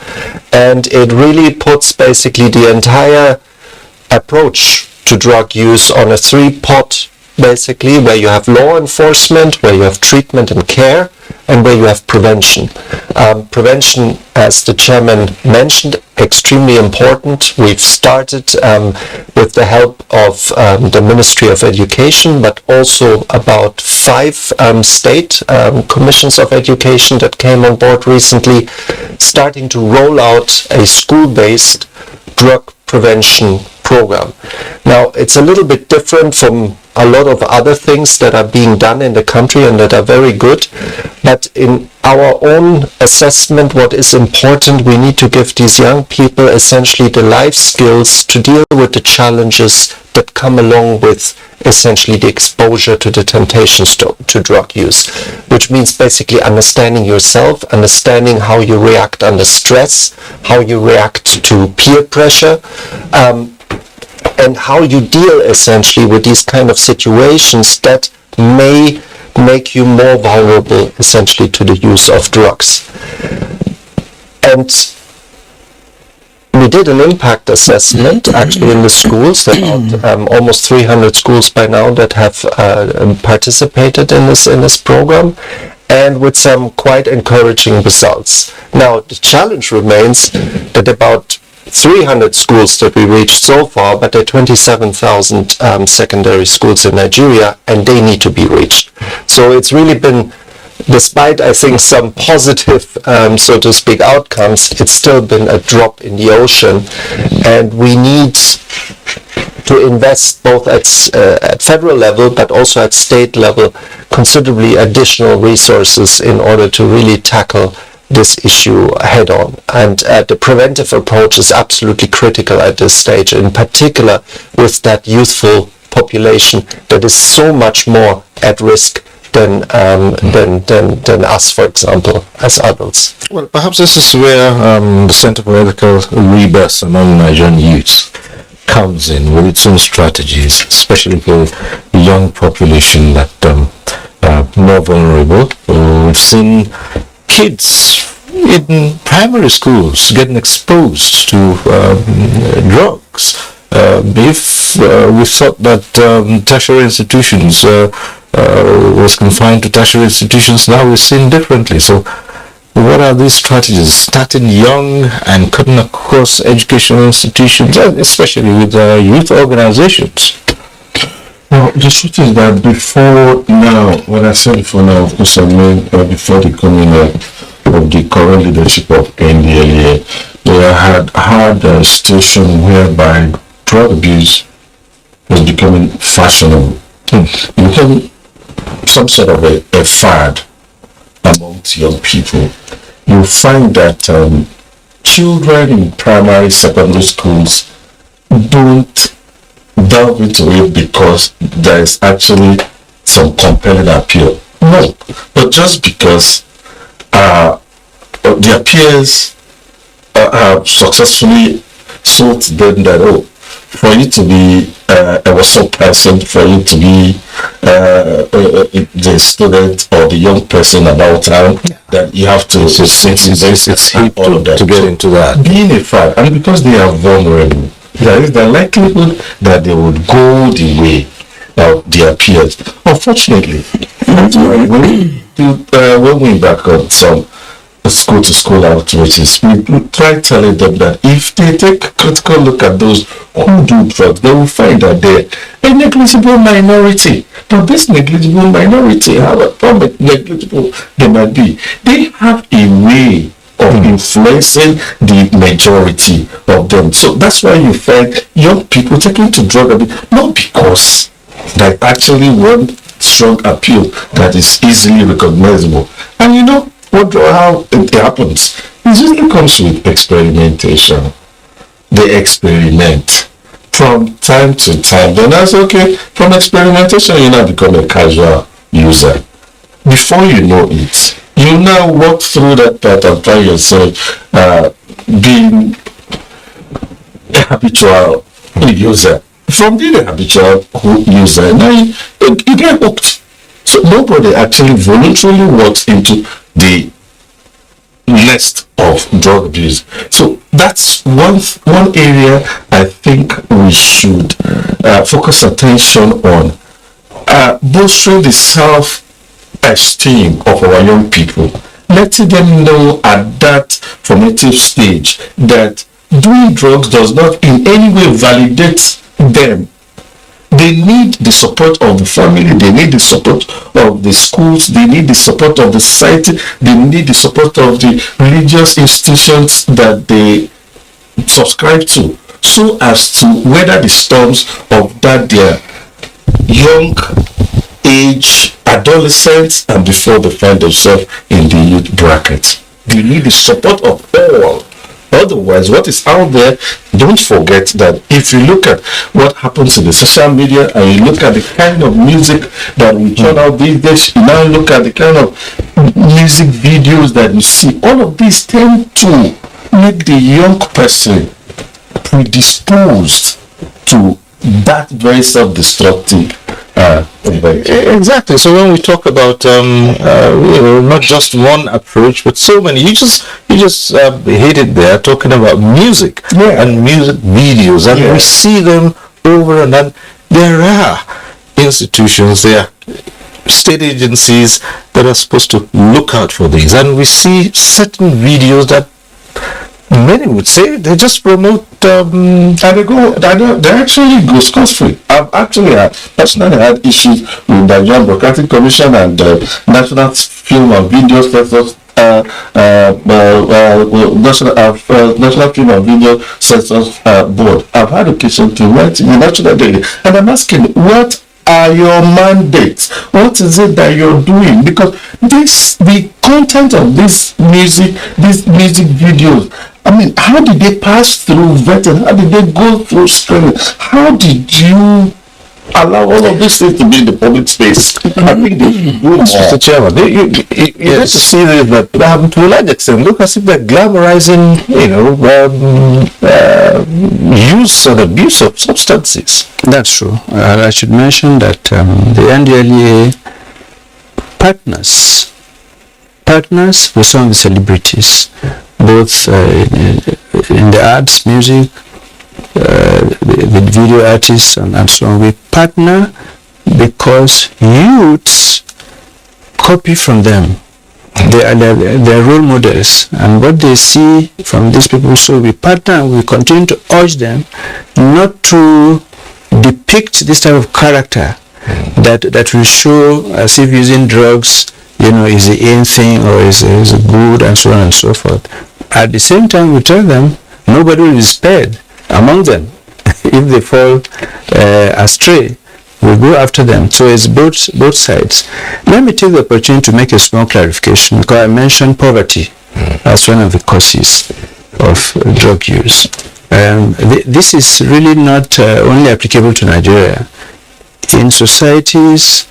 and it really puts basically the entire approach to drug use on a three-pot, basically, where you have law enforcement, where you have treatment and care, and where you have prevention. Prevention, as the chairman mentioned, extremely important. We've started with the help of the Ministry of Education, but also about 5 state commissions of education that came on board recently, starting to roll out a school-based drug prevention program. Now, it's a little bit different from a lot of other things that are being done in the country and that are very good, but in our own assessment, what is important, we need to give these young people essentially the life skills to deal with the challenges that come along with essentially the exposure to the temptations to drug use, which means basically understanding yourself, understanding how you react under stress, how you react to peer pressure, and how you deal essentially with these kind of situations that may make you more vulnerable essentially to the use of drugs. And we did an impact assessment actually in the schools, about almost 300 schools by now that have participated in this program, and with some quite encouraging results. Now, the challenge remains that about 300 schools that we reached so far, but there are 27,000 secondary schools in Nigeria, and they need to be reached. So it's really been, despite I think some positive, so to speak, outcomes, it's still been a drop in the ocean, and we need to invest both at federal level but also at state level considerably additional resources in order to really tackle this issue head on. And the preventive approach is absolutely critical at this stage, in particular with that youthful population that is so much more at risk than us, for example, as adults. Well, perhaps this is where the Center for Ethical Rebirth among Nigerian youths comes in with its own strategies, especially for the young population that are more vulnerable. We've seen kids in primary schools getting exposed to drugs. If we thought that tertiary institutions was confined to tertiary institutions, now we're seeing differently. So what are these strategies? Starting young and cutting across educational institutions, especially with youth organizations. Well, the truth is that before now, what I said before now, of course, I mean before the coming of the current leadership of NDLEA, we had a situation whereby drug abuse was becoming fashionable. It became some sort of a fad amongst young people. You find that children in primary, secondary schools don't delve into it because there is actually some compelling appeal. No, but just because their peers have successfully sold to them that, for you to be a Western person, for you to be the student or the young person about town, that you have to sit in this, it's hip to get into that. Being a fan, and because they are vulnerable, there is the likelihood that they would go the way of their peers. Unfortunately, when we back on some school-to-school outreaches, we try telling them that if they take a critical look at those who do drugs, they will find that they're a negligible minority. But this negligible minority, however negligible they might be, they have a way of influencing the majority of them. So that's why you find young people taking to drug abuse, not because they actually want strong appeal that is easily recognizable. And you know how it happens? It usually comes with experimentation. They experiment from time to time. Then that's okay. From experimentation, you now become a casual user. Before you know it, you now walk through that path and find yourself being a habitual user. From being a habitual user, now you get hooked. So nobody actually voluntarily walks into the list of drug abuse. So that's one area I think we should focus attention on, bolstering the self-esteem of our young people, letting them know at that formative stage that doing drugs does not in any way validate them. They need the support of the family, they need the support of the schools, they need the support of the society, they need the support of the religious institutions that they subscribe to, so as to weather the storms of that their young age, adolescents, and before they find themselves in the youth bracket. They need the support of all. Otherwise, what is out there, don't forget that if you look at what happens in the social media and you look at the kind of music that we turn out these days, you now look at the kind of music videos that you see, all of these tend to make the young person predisposed to that very self-destructive exactly. So when we talk about not just one approach but so many, you just hit it there, talking about music and music videos, and we see them over and then there are institutions there state agencies that are supposed to look out for these. And we see certain videos that many would say they just promote and they actually go scot-free. I've actually personally had issues with the Nigerian Broadcasting Commission and National Film and Video Censors National Film and Video Censors Board. I've had occasion to write in the National Daily, and I'm asking, what are your mandates? What is it that you're doing? Because the content of these music videos, I mean, how did they pass through vetting? How did they go through screening? How did you allow all of these things to be in the public space? I think they should do more. Mr. Chairman, you get to see this, but to a large extent, look as if they're glamorizing, use and abuse of substances. That's true. I should mention that the NDLEA partners with some of the celebrities, both in the arts, music, with video artists and so on. We partner because youths copy from them. They are role models, and what they see from these people. So we partner and we continue to urge them not to depict this type of character that will show as if using drugs, is the in thing or is good and so on and so forth. At the same time, we tell them nobody will be spared among them if they fall astray. We go after them. So it's both sides. Let me take the opportunity to make a small clarification, because I mentioned poverty as one of the causes of drug use. This is really not only applicable to Nigeria. In societies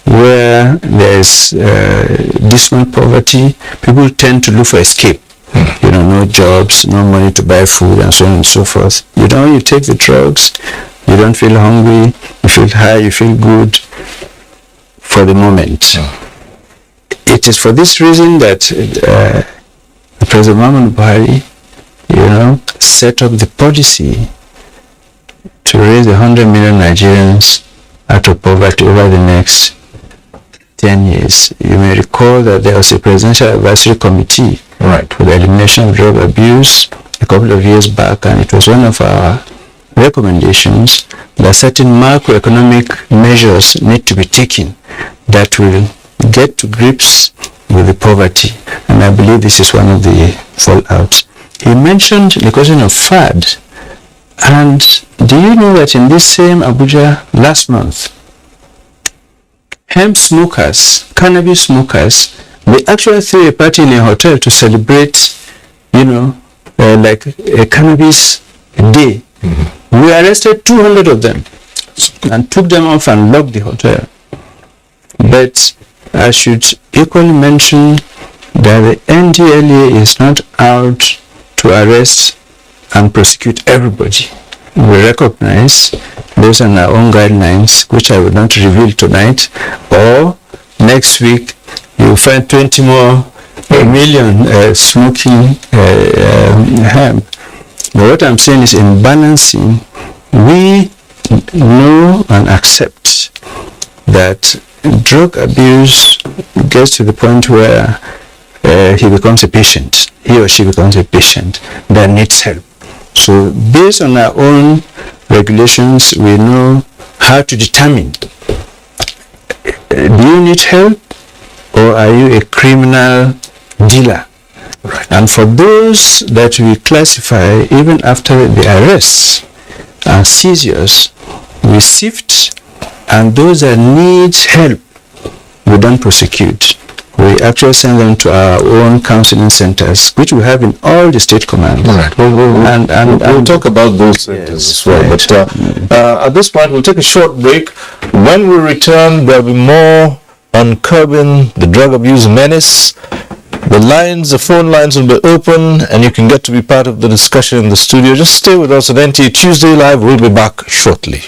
where there's dismal poverty, people tend to look for escape. No jobs, no money to buy food, and so on and so forth. You take the drugs, you don't feel hungry, you feel high, you feel good for the moment. It is for this reason that President Muhammadu Buhari, set up the policy to raise 100 million Nigerians out of poverty over the next 10 years. You may recall that there was a presidential advisory committee for the elimination of drug abuse a couple of years back, and it was one of our recommendations that certain macroeconomic measures need to be taken that will get to grips with the poverty, and I believe this is one of the fallouts. He mentioned the question of FAD, and do you know that in this same Abuja last month, hemp smokers, cannabis smokers, they actually threw a party in a hotel to celebrate, like a cannabis day. We arrested 200 of them and took them off and locked the hotel. But I should equally mention that the NDLEA is not out to arrest and prosecute everybody. We recognize those are our own guidelines, which I will not reveal tonight, or next week you will find 20 more million smoking hemp. But what I'm saying is, in balancing, we know and accept that drug abuse gets to the point where he becomes a patient, he or she becomes a patient that needs help. So based on our own regulations, we know how to determine, do you need help or are you a criminal dealer? And for those that we classify even after the arrests and seizures, we sift, and those that need help, we don't prosecute. We actually send them to our own counseling centers, which we have in all the state commands. We'll talk about those centers as well. But at this point, we'll take a short break. When we return, there'll be more on curbing the drug abuse menace. The phone lines will be open, and you can get to be part of the discussion in the studio. Just stay with us at NTA Tuesday Live. We'll be back shortly.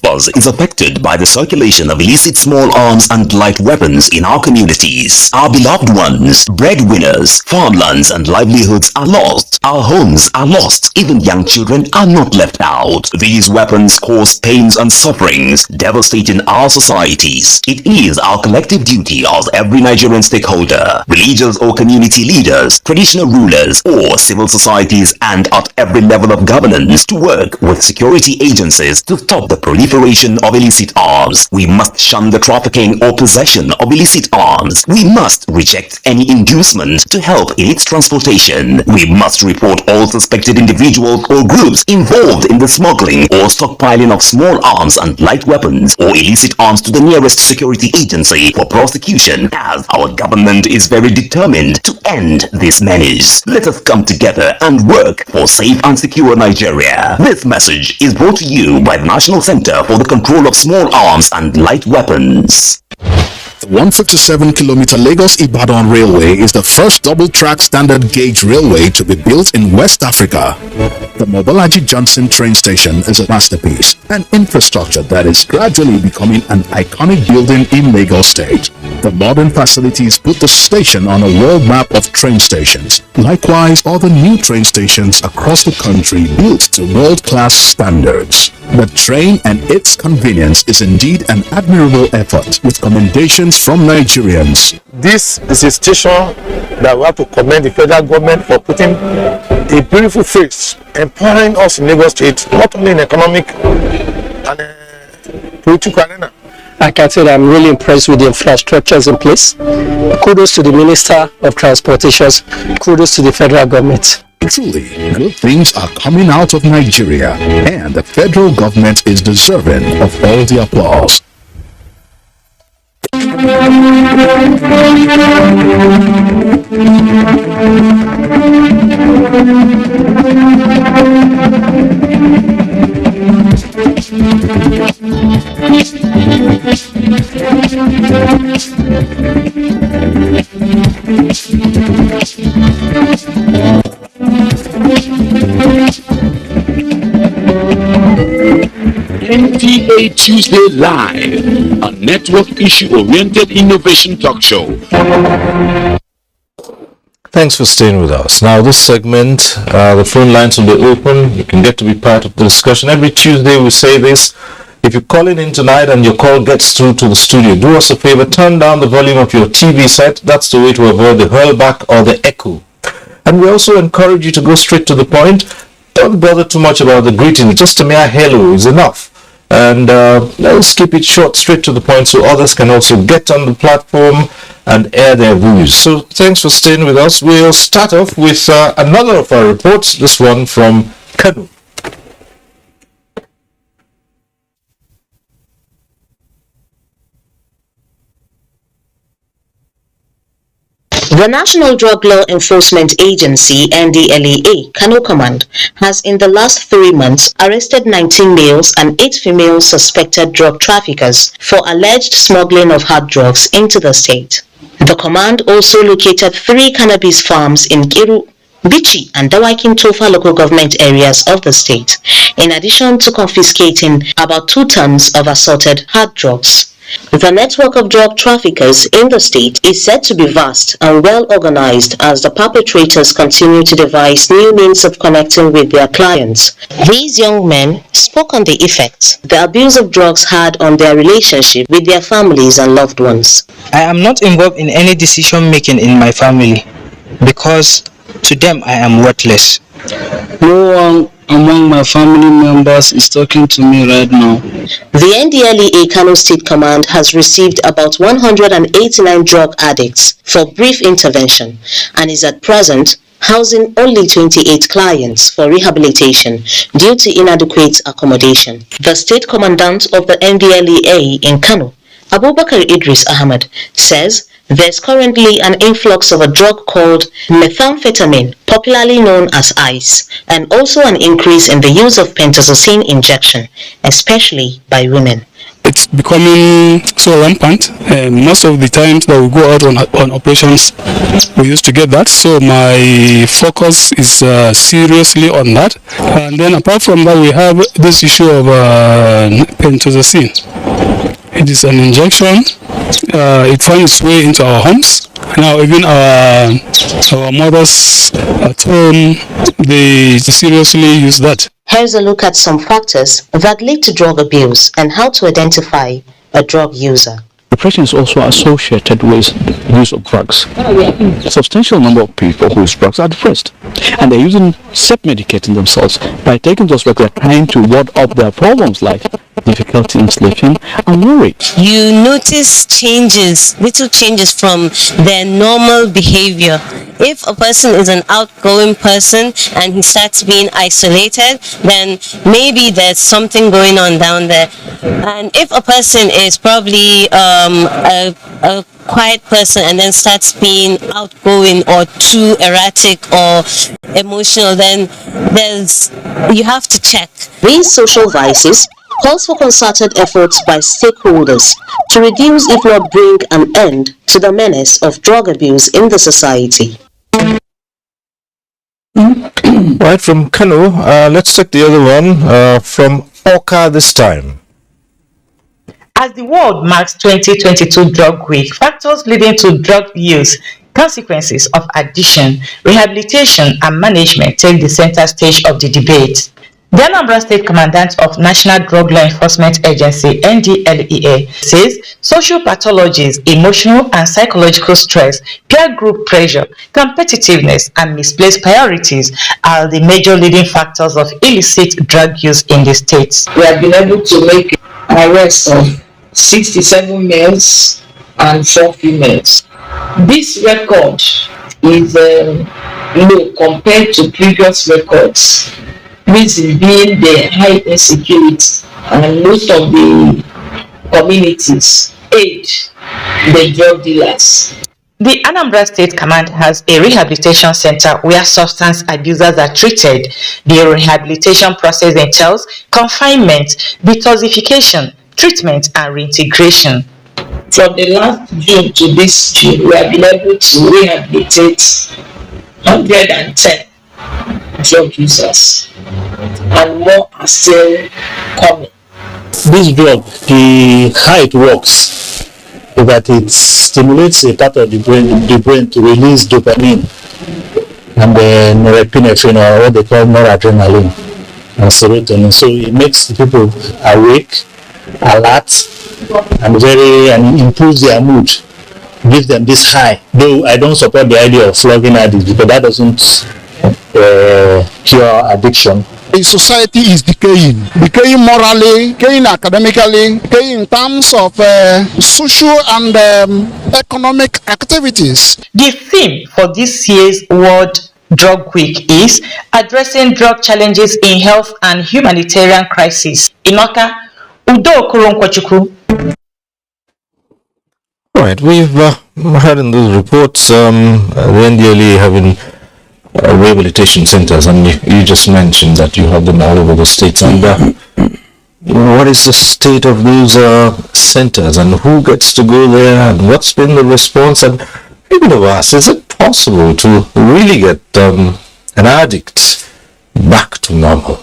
Thus is affected by the circulation of illicit small arms and light weapons in our communities. Our beloved ones, breadwinners, farmlands and livelihoods are lost. Our homes are lost. Even young children are not left out. These weapons cause pains and sufferings, devastating our societies. It is our collective duty as every Nigerian stakeholder, religious or community leaders, traditional rulers, or civil societies, and at every level of governance to work with security agencies to stop the proliferation of illicit arms. We must shun the trafficking or possession of illicit arms. We must reject any inducement to help in its transportation. We must report all suspected individuals or groups involved in the smuggling or stockpiling of small arms and light weapons or illicit arms to the nearest security agency for prosecution, as our government is very determined to end this menace. Let us come together and work for safe and secure Nigeria. This message is brought to you by the National Center for the Control of Small Arms and Light Weapons. The 157-kilometer Lagos-Ibadan Railway is the first double-track standard gauge railway to be built in West Africa. The Mobolaji Johnson train station is a masterpiece, an infrastructure that is gradually becoming an iconic building in Lagos State. The modern facilities put the station on a world map of train stations. Likewise, other new train stations across the country built to world-class standards. The train and its convenience is indeed an admirable effort, with commendations from Nigerians. This is a station that we have to commend the federal government for putting a beautiful face, empowering us in Lagos State, not only in economic and political arena. I can say that I'm really impressed with the infrastructures in place. Kudos to the Minister of Transportation. Kudos to the federal government. Truly, good things are coming out of Nigeria, and the federal government is deserving of all the applause. NTA Tuesday Live, a network issue-oriented innovation talk show. Thanks for staying with us. Now, this segment, the phone lines will be open. You can get to be part of the discussion. Every Tuesday we say this. If you're calling in tonight and your call gets through to the studio, do us a favor, turn down the volume of your TV set. That's the way to avoid the hurlback or the echo. And we also encourage you to go straight to the point. Don't bother too much about the greeting. Just a mere hello is enough. And let's keep it short, straight to the point, so others can also get on the platform and air their views. So thanks for staying with us. We'll start off with another of our reports, this one from Kano. The National Drug Law Enforcement Agency, NDLEA, Kano Command, has in the last 3 months arrested 19 males and 8 female suspected drug traffickers for alleged smuggling of hard drugs into the state. The command also located 3 cannabis farms in Kiru, Bichi and Dawakin Tofa local government areas of the state, in addition to confiscating about 2 tons of assorted hard drugs. The network of drug traffickers in the state is said to be vast and well organized as the perpetrators continue to devise new means of connecting with their clients. These young men spoke on the effects the abuse of drugs had on their relationship with their families and loved ones. I am not involved in any decision making in my family because to them I am worthless. No one among my family members is talking to me right now. The NDLEA Kano State Command has received about 189 drug addicts for brief intervention and is at present housing only 28 clients for rehabilitation due to inadequate accommodation. The State Commandant of the NDLEA in Kano, Abubakar Idris Ahmad, says there's currently an influx of a drug called methamphetamine, popularly known as ice, and also an increase in the use of pentazocine injection, especially by women. it's becoming so rampant. Most of the times that we go out on operations, we used to get that. So my focus is seriously on that. And then apart from that, we have this issue of pentazocine. It is an injection. It finds its way into our homes. Now even our mothers at home, they seriously use that. Here's a look at some factors that lead to drug abuse and how to identify a drug user. Depression is also associated with use of drugs. A substantial number of people who use drugs are depressed, and they're using self-medicating themselves. By taking those drugs, they're trying to ward up their problems like difficulty in sleeping and worry. You notice changes, little changes from their normal behavior. If a person is an outgoing person and he starts being isolated, then maybe there's something going on down there. And if a person is probably a quiet person and then starts being outgoing or too erratic or emotional, then you have to check. These social vices calls for concerted efforts by stakeholders to reduce, if not bring an end to the menace of drug abuse in the society. Right, from Kano, let's take the other one from Oka this time. As the world marks 2022 Drug Week, factors leading to drug use, consequences of addiction, rehabilitation and management take the center stage of the debate. The Anambra State Commandant of National Drug Law Enforcement Agency (NDLEA) says social pathologies, emotional and psychological stress, peer group pressure, competitiveness and misplaced priorities are the major leading factors of illicit drug use in the states. We have been able to make arrests of 67 males and 4 females. This record is low compared to previous records. Reason being the high insecurity, and most of the communities aid the drug dealers. The Anambra State Command has a rehabilitation center where substance abusers are treated. The rehabilitation process entails confinement, detoxification, treatment and reintegration. From the last June to this June, we have been able to rehabilitate 110 drug users, and more are still coming. This drug, how it works is that it stimulates a part of the brain to release dopamine and then norepinephrine, or what they call noradrenaline, and serotonin. So it makes the people awake, alert, and improves their mood, gives them this high. Though I don't support the idea of flogging addicts because that doesn't cure addiction. The society is decaying morally, decaying academically, decaying in terms of social and economic activities. The theme for this year's World Drug Week is addressing drug challenges in health and humanitarian crisis. Inoka, Udo Okoronkwochukwu. Right, we've heard in those reports the NDLEA having rehabilitation centers, and you just mentioned that you have them all over the states. And what is the state of those centers, and who gets to go there, and what's been the response? And even of us, is it possible to really get an addict back to normal,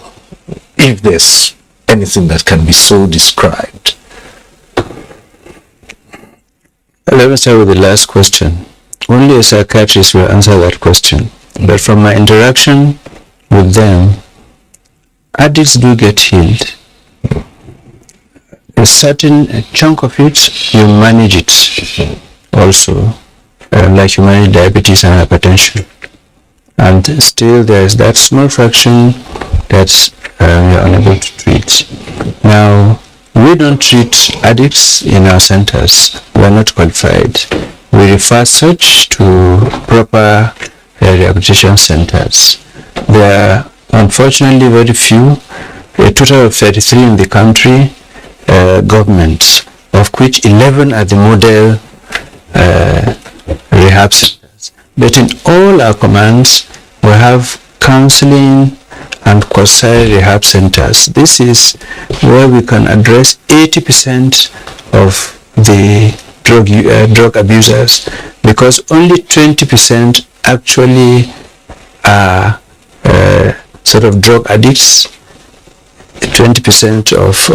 if there's anything that can be so described? Let me start with the last question. Only a psychiatrist will answer that question. But from my interaction with them, addicts do get healed. A certain chunk of it, you manage it also, like you manage diabetes and hypertension. And still there is that small fraction that you're unable to treat. Now, we don't treat addicts in our centers. We are not qualified. We refer such to proper rehabilitation centers. There are unfortunately very few, a total of 33 in the country, governments, of which 11 are the model rehab centers. But in all our commands, we have counseling and quasi-rehab centers. This is where we can address 80% of the drug abusers, because only 20% actually are sort of drug addicts. 20% of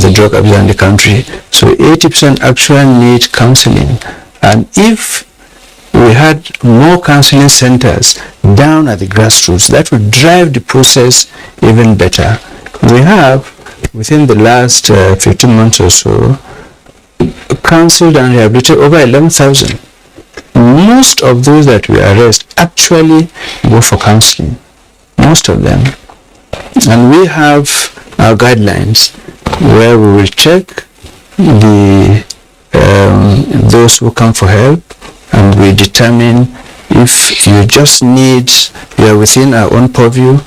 the drug abusers in the country. So 80% actually need counseling. And if we had more counseling centers down at the grassroots, that would drive the process even better. We have, within the last 15 months or so, counseled and rehabilitated over 11,000. Most of those that we arrest actually go for counseling. Most of them. And we have our guidelines where we will check those who come for help, and we determine if you just need, you are within our own purview,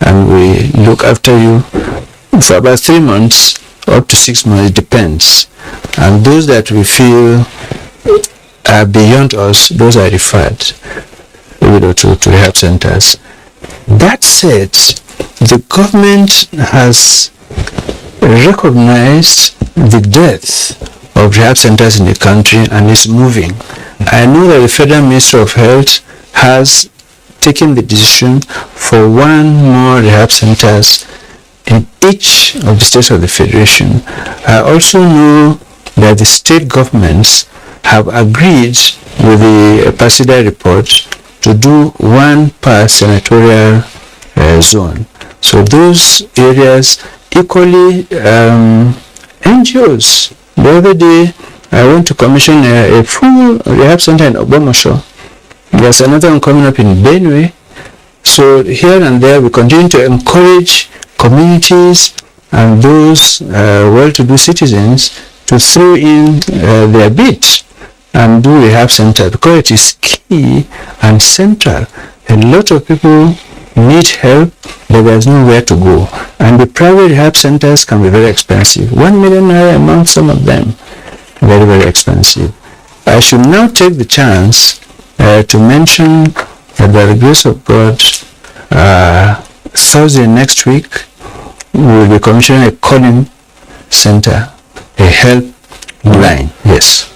and we look after you for about 3 months up to 6 months. It depends. And those that we feel are beyond us, those are referred to rehab centers. That said, the government has recognized the death of rehab centers in the country and is moving. I know that the Federal Ministry of Health has taken the decision for 1 more rehab centers in each of the states of the Federation. I also know that the state governments have agreed with the PASIDA report to do 1 per senatorial zone. So those areas equally, NGOs. The other day, I went to commission a full rehab center in Ogbomosho. There's another one coming up in Benue. So here and there, we continue to encourage communities and those well-to-do citizens to throw in their bit and do rehab center, because it is key and central. A lot of people need help, but there's nowhere to go. And the private rehab centers can be very expensive. 1 million naira a month, some of them, very, very expensive. I should now take the chance to mention that by the grace of God, Thursday next week, we will be commissioning a calling center, a help line, yes,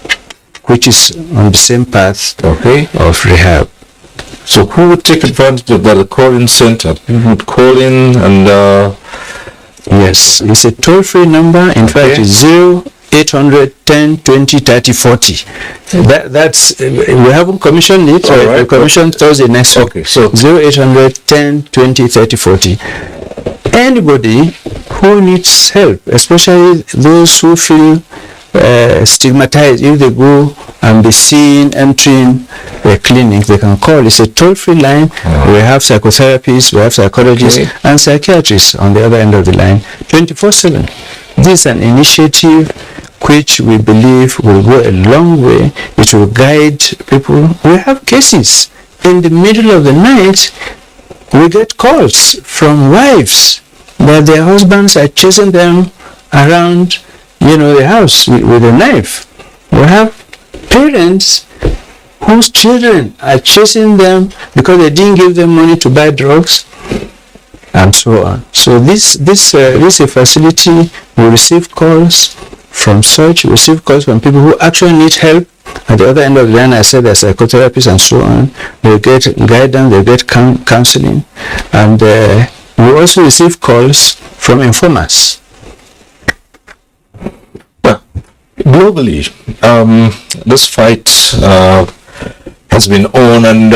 which is on the same path of rehab. So who would take advantage of that calling center? People would call in and... Yes, it's a toll-free number. In fact, it's 0800 10 20 30 40. That's we haven't commissioned it. We'll commission Thursday next week. Okay, so 0800 10 20 30 40. Anybody who needs help, especially those who feel stigmatized if they go and be seen entering a clinic, they can call. It's a toll-free line. We have psychotherapists, we have psychologists and psychiatrists on the other end of the line 24/7. This is an initiative which we believe will go a long way. It will guide people. We have cases in the middle of the night. We get calls from wives that their husbands are chasing them around, the house with a knife. We have parents whose children are chasing them because they didn't give them money to buy drugs, and so on. So this is a facility. We receive calls from such, we receive calls from people who actually need help. At the other end of the line, I said there's psychotherapists and so on. They get guidance, they get counseling, and we also receive calls from informers. Globally, this fight has been on, and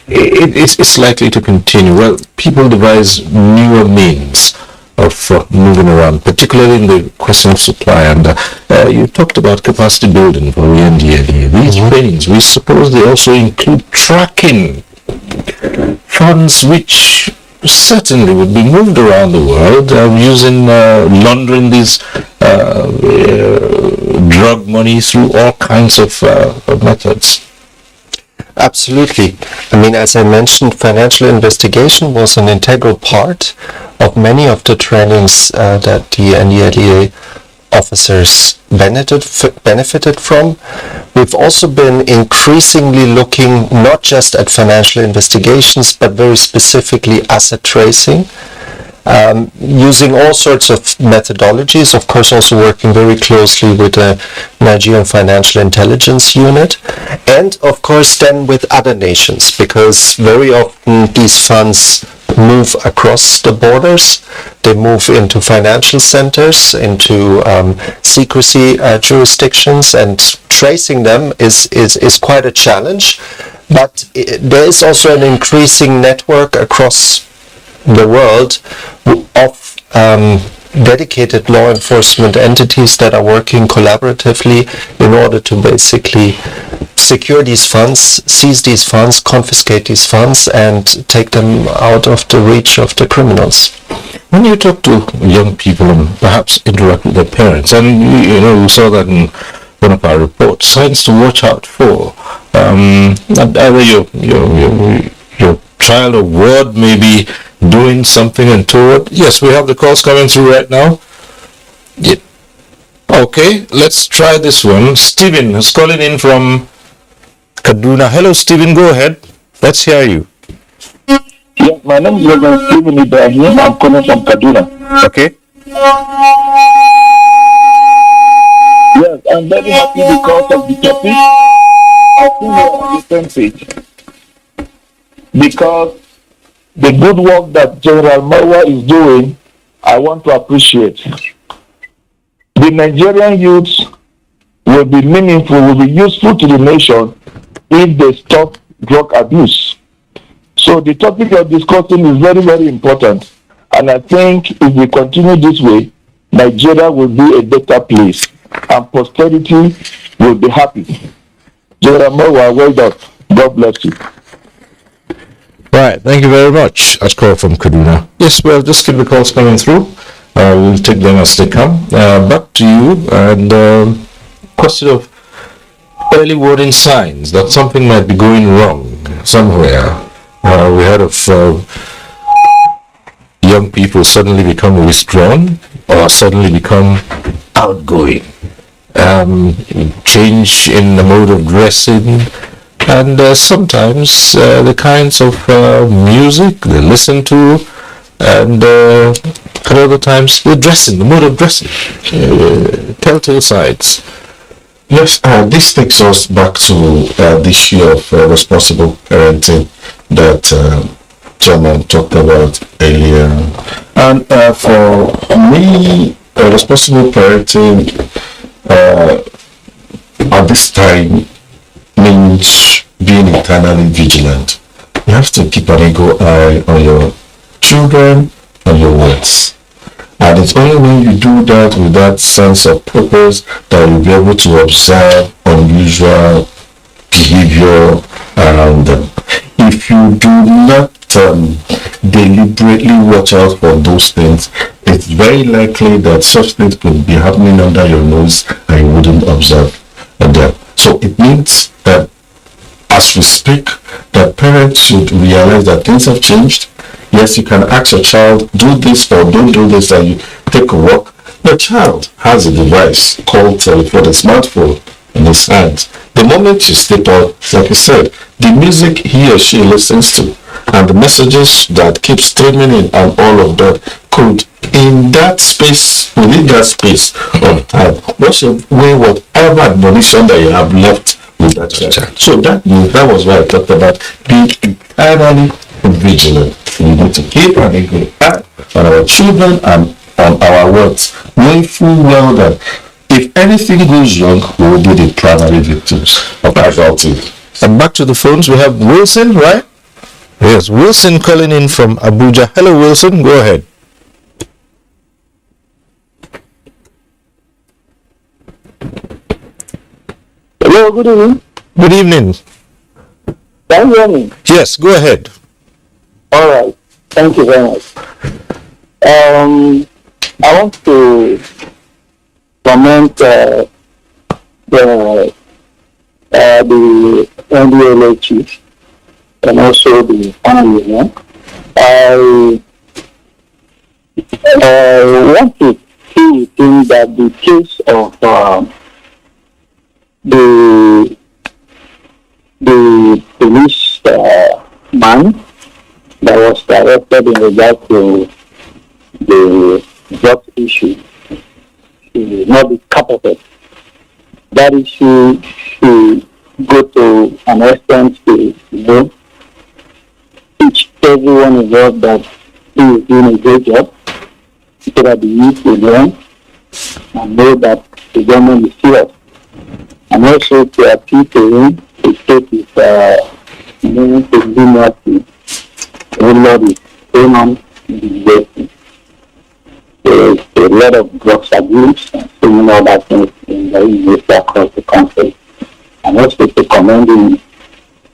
it's likely to continue. Well, people devise newer means of moving around, particularly in the question of supply. And you talked about capacity building for the NDLEA. These trainings, we suppose they also include tracking funds which certainly would be moved around the world using laundering these drug money through all kinds of methods. Absolutely. I mean, as I mentioned, financial investigation was an integral part of many of the trainings that the NDLEA officers benefited from. we've also been increasingly looking not just at financial investigations, but very specifically asset tracing, using all sorts of methodologies, of course also working very closely with the Nigerian Financial Intelligence Unit, and of course then with other nations, because very often these funds move across the borders. They move into financial centers, into secrecy jurisdictions, and tracing them is quite a challenge. But there is also an increasing network across the world of dedicated law enforcement entities that are working collaboratively in order to basically secure these funds, seize these funds, confiscate these funds, and take them out of the reach of the criminals. When you talk to young people and perhaps interact with their parents, and we saw that in one of our reports, signs to watch out for, either your child or ward may be doing something untoward. Yes, we have the calls coming through right now. Yeah. Okay, let's try this one. Stephen is calling in from Kaduna. Hello, Stephen, go ahead. Let's hear you. Yes, my name is Reverend Stephen Ibrahim. I'm calling from Kaduna. Okay. Yes, I'm very happy because of the topic. I think we're on the same page. Because the good work that General Marwa is doing, I want to appreciate. The Nigerian youths will be meaningful, will be useful to the nation if they stop drug abuse. So the topic you're discussing is very, very important. And I think if we continue this way, Nigeria will be a better place and posterity will be happy. General Marwa, well done. God bless you. Right, thank you very much. That's call from Kaduna. Yes, well, just keep the calls coming through. We'll take them as they come. Back to you, and question of early warning signs that something might be going wrong somewhere. We heard of young people suddenly become withdrawn or suddenly become outgoing. Change in the mode of dressing, and sometimes the kinds of music they listen to, and at other times the dressing, the mode of dressing, telltale signs. Yes, this takes us back to the issue of responsible parenting that Chairman talked about earlier. And for me, responsible parenting at this time means being eternally vigilant. You have to keep an eagle eye on your children and your words. And it's only when you do that with that sense of purpose that you'll be able to observe unusual behavior around them. If you do not deliberately watch out for those things, it's very likely that such things could be happening under your nose and you wouldn't observe them. So it means that as we speak, that parents should realize that things have changed. Yes, you can ask your child, do this or don't do this, and you take a walk. The child has a device called telephone, a smartphone in his hands. The moment you step out, like you said, the music he or she listens to and the messages that keep streaming in and all of that could, in that space, within that space of time, wash away whatever admonition that you have left with that child. So that was why I talked about being entirely vigilant. We need to keep an eagle eye on our children and on our words, knowing full well that if anything goes wrong, we will be the primary victims of adulting. And back to the phones, we have Wilson, right? Yes, Wilson calling in from Abuja. Hello, Wilson, go ahead. Hello, good evening. Good evening. Can you hear me? Yes, go ahead. All right. Thank you very much. I want to comment the NDLA chief and also the family union. I want to see things that the case of the arrested in regard to the drug issue should not be carpeted. That issue should go to an extent to teach everyone involved that he is doing a great job, so that the youth will learn and know that the government is serious. And also to appeal to him to take his meaning to do nothing. The Lord is going on in the university. There is a lot of drugs abuse and so many other things in the university across the country. And also to commend him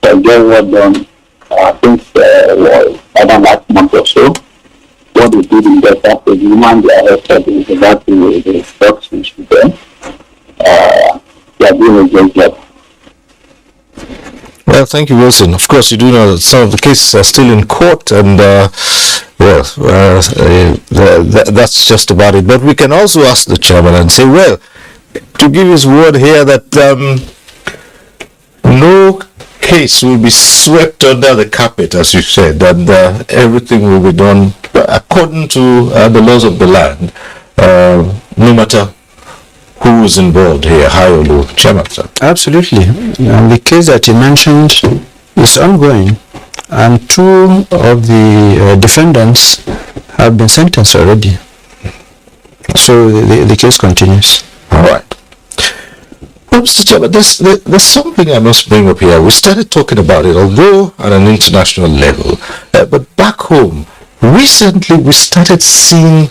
for their work done, I think was about last month or so. What they did in that after the woman they arrested is about the drugs issue there. They are doing a great job. Well, thank you, Wilson. Of course, you do know that some of the cases are still in court, and that's just about it. But we can also ask the chairman and say, well, to give his word here that no case will be swept under the carpet, as you said, and everything will be done according to the laws of the land, no matter who is involved here, high or low. Chairman, sir. Absolutely. And the case that you mentioned is ongoing, and two of the defendants have been sentenced already. So the case continues. All right. Well, Mr. Chairman, there's something I must bring up here. We started talking about it, although at an international level, but back home, recently we started seeing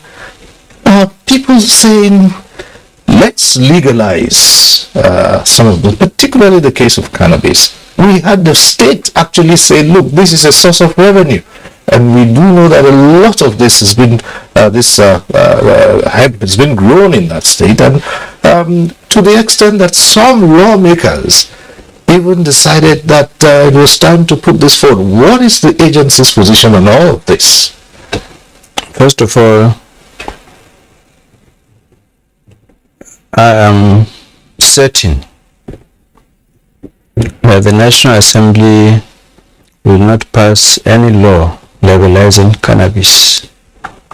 people saying, let's legalize some of them, particularly the case of cannabis. We had the state actually say, look, this is a source of revenue. And we do know that a lot of this has been, hemp has been grown in that state. And to the extent that some lawmakers even decided that it was time to put this forward. What is the agency's position on all of this? First of all, I am certain that the National Assembly will not pass any law legalizing cannabis,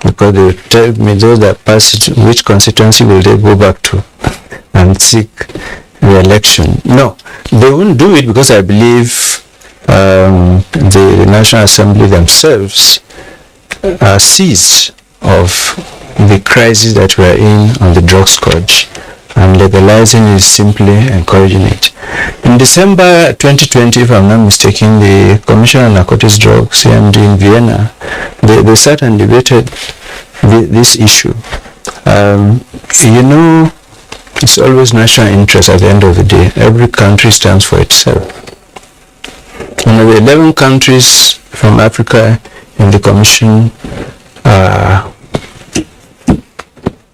because they will tell me those that pass it, which constituency will they go back to and seek re-election. No, they won't do it, because I believe the National Assembly themselves are seized of the crisis that we are in on the drug scourge, and legalizing is simply encouraging it. In December 2020, if I'm not mistaken, the Commission on Narcotics Drugs, CMD in Vienna, they sat and debated this issue. It's always national interest at the end of the day. Every country stands for itself. One of the 11 countries from Africa in the Commission,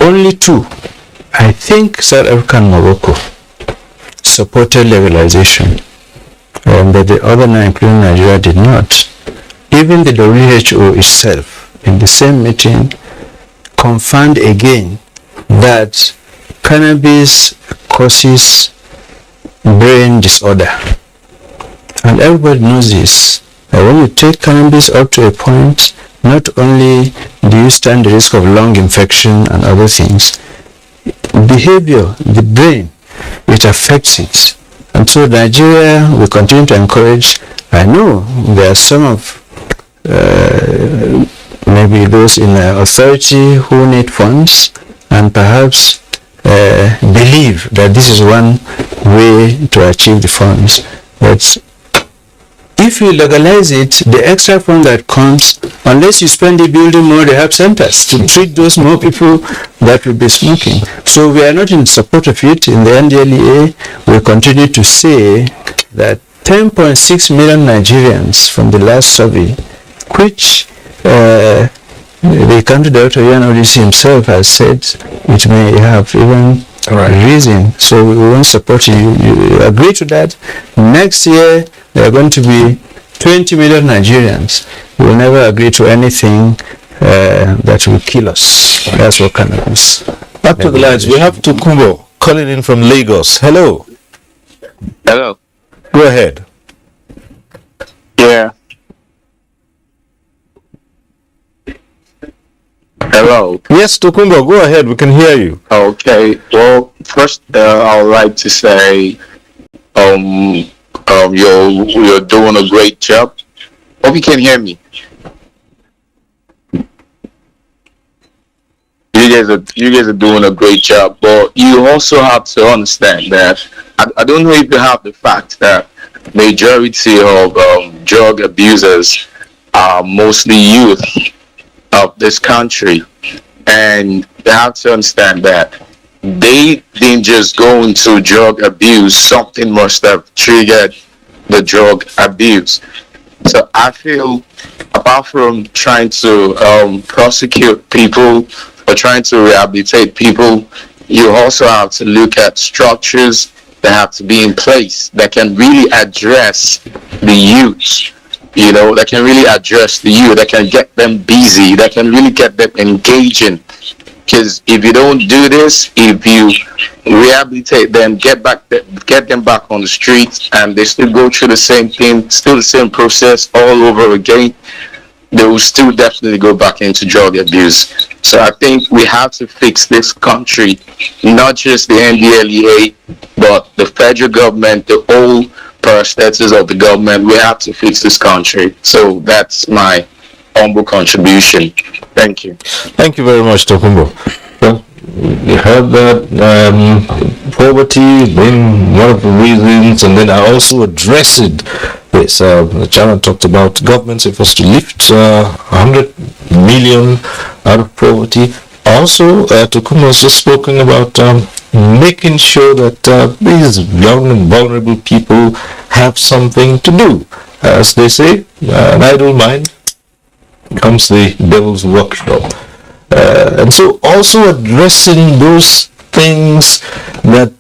only two, I think South Africa and Morocco, supported legalization, but the other nine, including Nigeria, did not. Even the WHO itself, in the same meeting, confirmed again that cannabis causes brain disorder. And everybody knows this. When you take cannabis up to a point, not only do you stand the risk of lung infection and other things, behavior, the brain, it affects it. And so Nigeria will continue to encourage. I know there are some of maybe those in authority who need funds and perhaps believe that this is one way to achieve the funds. But if you legalize it, the extra fund that comes, unless you spend it building more rehab centers to treat those more people that will be smoking. So we are not in support of it. In the NDLEA, we continue to say that 10.6 million Nigerians from the last survey, which the country director UNMC himself has said it may have even reason. So we won't support you. You agree to that? Next year, there are going to be 20 million Nigerians who will never agree to anything that will kill us. That's what cannabis. Back to the lines. We have Tukumbo calling in from Lagos. Hello. Hello. Go ahead. Yeah. Hello. Yes, Tokumbo, go ahead. We can hear you. Okay. Well, first, I would like to say, you're doing a great job. Hope you can hear me. You guys are doing a great job, but you also have to understand that I don't know if you have the fact that majority of drug abusers are mostly youth of this country, and they have to understand that they didn't just go into drug abuse. Something must have triggered the drug abuse. So I feel, apart from trying to prosecute people or trying to rehabilitate people, you also have to look at structures that have to be in place that can really address the youth. That can really address the youth, that can get them busy, that can really get them engaging. Because if you don't do this, if you rehabilitate them, get them back on the streets, and they still go through the same thing, still the same process all over again, they will still definitely go back into drug abuse. So I think we have to fix this country, not just the NDLEA, but the federal government, the whole parastatals of the government. We have to fix this country. So that's my humble contribution. Thank you. Thank you very much, Tokumbo. Well, you heard that poverty being one of the reasons, and then I also addressed it. Yes, the chairman talked about government's efforts to lift 100 million out of poverty. Also, Tokumbo has just spoken about making sure that these young and vulnerable people have something to do. As they say, an idle mind becomes the devil's workshop. And so also addressing those things that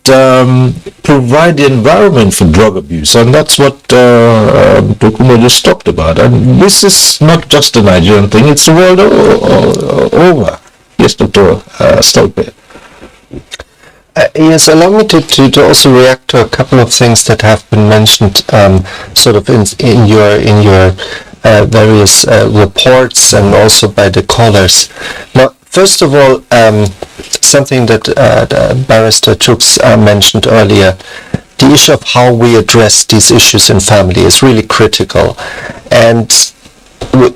provide the environment for drug abuse, and that's what Tokumbo just talked about. And this is not just a Nigerian thing, it's the world over. Yes, Dr. Stolpe. Yes, allow me to also react to a couple of things that have been mentioned sort of in your various reports and also by the callers. Now, first of all, something that Barrister Chooks mentioned earlier, the issue of how we address these issues in family is really critical. And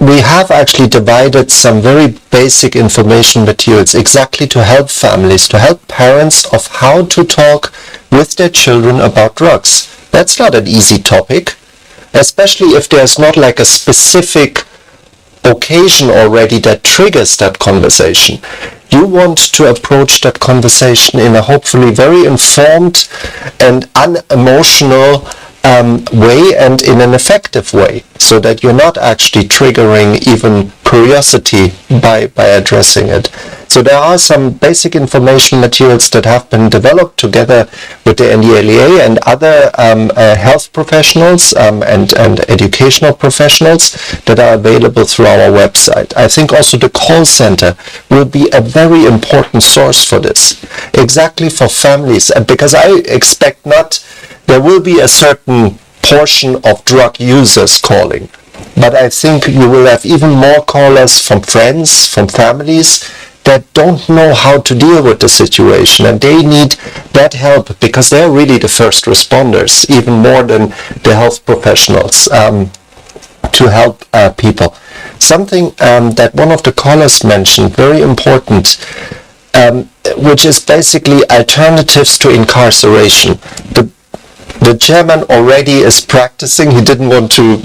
we have actually divided some very basic information materials exactly to help families, to help parents of how to talk with their children about drugs. That's not an easy topic, especially if there's not like a specific occasion already that triggers that conversation. You want to approach that conversation in a hopefully very informed and unemotional way and in an effective way, so that you're not actually triggering even curiosity by addressing it. So there are some basic information materials that have been developed together with the NDLEA and other health professionals and educational professionals that are available through our website. I think also the call center will be a very important source for this, exactly for families, because I expect there will be a certain portion of drug users calling, but I think you will have even more callers from friends, from families that don't know how to deal with the situation, and they need that help because they're really the first responders, even more than the health professionals, to help people. Something that one of the callers mentioned, very important, which is basically alternatives to incarceration. The chairman already is practicing, he didn't want to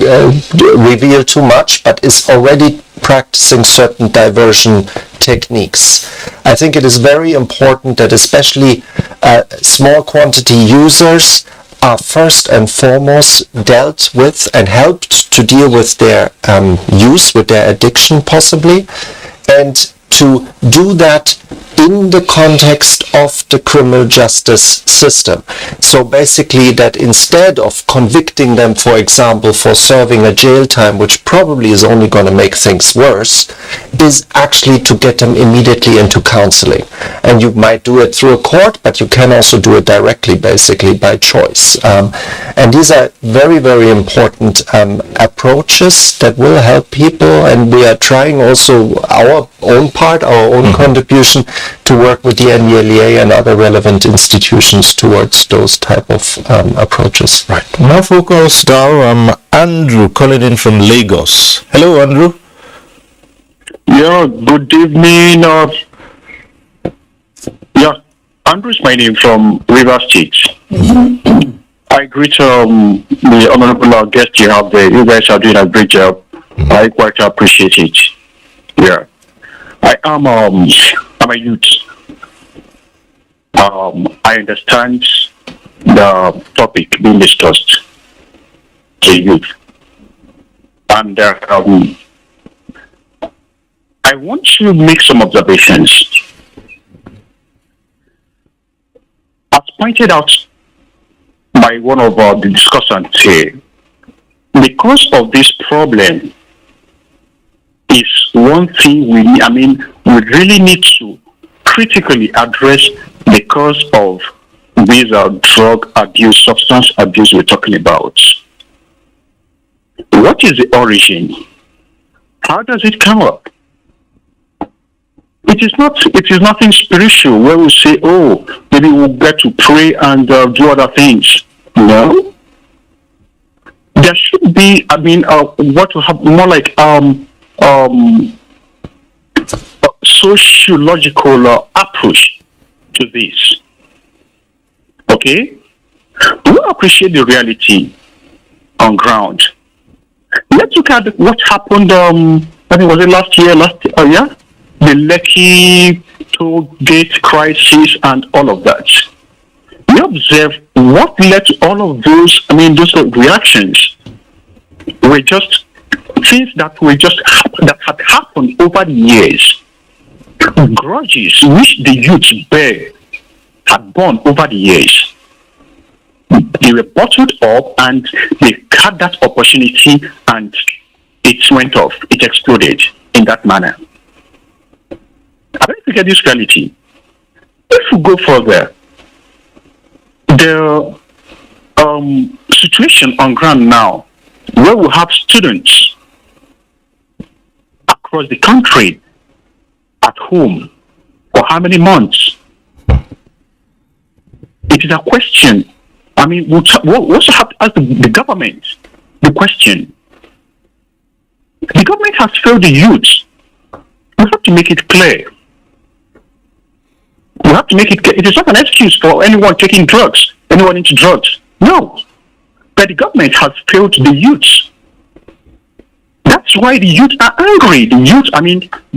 reveal too much, but is already practicing certain diversion techniques. I think it is very important that especially small quantity users are first and foremost dealt with and helped to deal with their use, with their addiction possibly, and to do that in the context of the criminal justice system. So basically that instead of convicting them, for example, for serving a jail time, which probably is only going to make things worse, is actually to get them immediately into counseling. And you might do it through a court, but you can also do it directly, basically by choice. And these are very, very important approaches that will help people, and we are trying also our own part, our own contribution to work with the NELEA and other relevant institutions towards those type of approaches. Right. Now focus now, Andrew calling in from Lagos. Hello, Andrew. Yeah, good evening. Andrew is my name from River State. I greet the honorable guest you have there. You guys are doing a great job. I quite appreciate it. Yeah. I'm a youth. I understand the topic being discussed, the youth. And I want to make some observations. As pointed out by one of the discussants here, because of this problem is one thing we really need to critically address because of these drug abuse, substance abuse we're talking about. What is the origin? How does it come up? It is nothing spiritual where we say, oh, maybe we'll get to pray and do other things. No. There should be, what will happen, more like sociological approach to this. Okay? We appreciate the reality on ground. Let's look at what happened, was it last year? The Lekki toll gate crisis and all of that. We observe what led to all of those, those reactions were just things that had happened over the years. Grudges which the youth bear had borne over the years. They were bottled up and they had that opportunity and it went off. It exploded in that manner. I don't think this reality. If we go further, the situation on ground now, where we have students across the country at home for how many months? It is a question. We also have to ask the government the question. The government has failed the youth. We have to make it clear. We have to make it clear. It is not an excuse for anyone taking drugs, anyone into drugs. No. But the government has failed the youth. That's why the youth are angry. The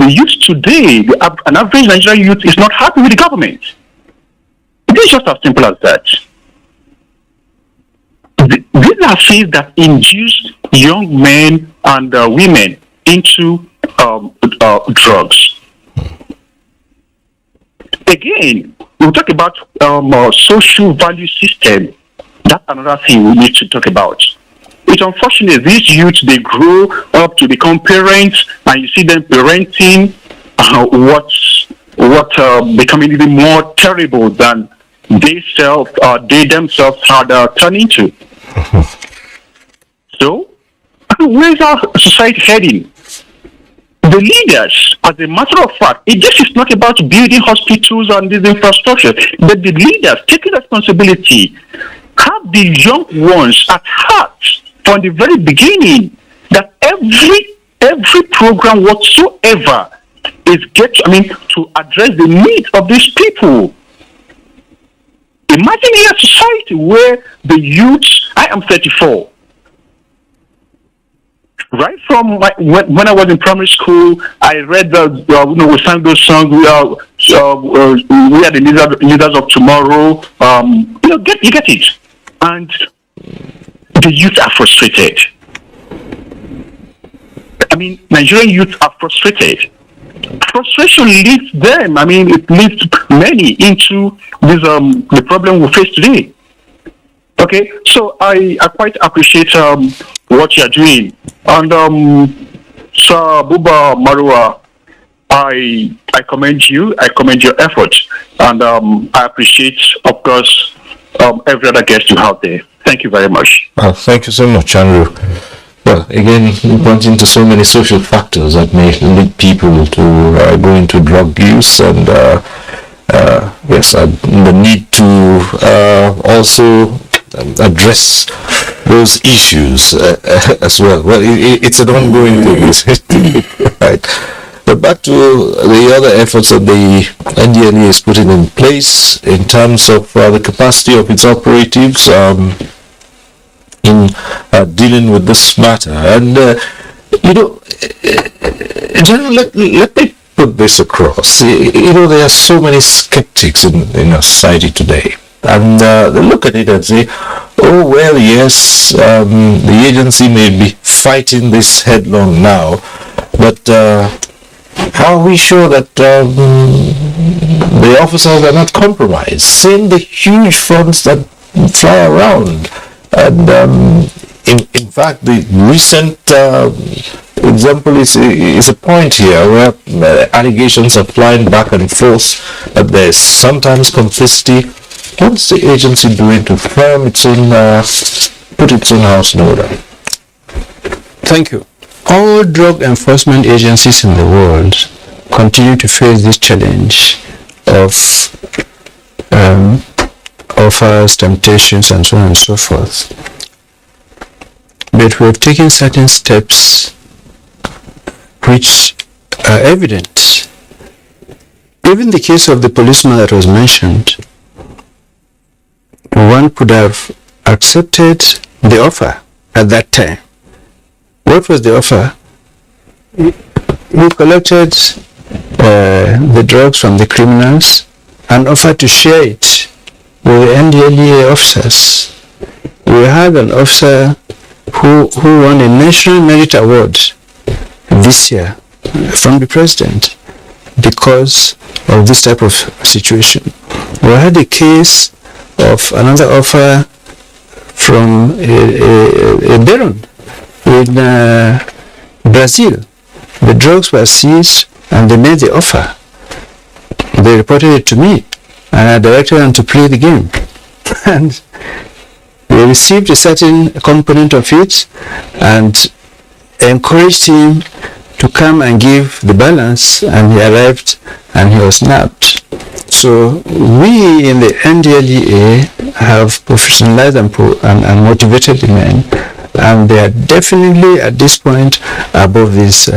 youth today, an average Nigerian youth is not happy with the government. It is just as simple as that. These are things that induce young men and women into drugs. Again, we'll talk about social value system. That's another thing we need to talk about. It's unfortunate these youths, they grow up to become parents, and you see them parenting what becoming even more terrible than they themselves had turned into. So, where's our society heading? The leaders, as a matter of fact, this is not about building hospitals and this infrastructure, but the leaders taking responsibility, have the young ones at heart from the very beginning, that every program whatsoever is to address the needs of these people. Imagine a society where the youth, I am 34. Right from when I was in primary school, I read we sang those songs. We are the leaders of tomorrow. You get it, and the youth are frustrated. Nigerian youth are frustrated. frustration leads them. I mean, it leads many into this the problem we face today. Okay, so I quite appreciate what you're doing, and Sir Buba Marua, I commend you. I commend your effort, and I appreciate, of course, every other guest you have there. Thank you very much. Thank you so much, Andrew. Well, again, we point into so many social factors that may lead people to go into drug use, and yes, the need to also address those issues as well. Well, it's an ongoing thing, right? But back to the other efforts that the NDLEA is putting in place in terms of the capacity of its operatives in dealing with this matter. And, General, let me put this across. There are so many skeptics in our society today. And they look at it and say, oh, well, yes, the agency may be fighting this headlong now, but how are we sure that the officers are not compromised? Seeing the huge funds that fly around. And in fact, the recent example is a point here where allegations are flying back and forth that there's sometimes complicity. What's the agency doing to firm its own, put its own house in order? Thank you. All drug enforcement agencies in the world continue to face this challenge of offers, temptations, and so on and so forth. But we have taken certain steps which are evident. Even the case of the policeman that was mentioned, one could have accepted the offer at that time. What was the offer? He collected the drugs from the criminals and offered to share it with the NDLEA officers. We had an officer who won a National Merit Award this year from the president because of this type of situation. We had a case of another offer from a baron in Brazil. The drugs were seized and they made the offer. They reported it to me and I directed them to play the game. And we received a certain component of it and encouraged him to come and give the balance, and he arrived and he was nabbed. So we in the NDLEA have professionalized and motivated the men, and they are definitely at this point above these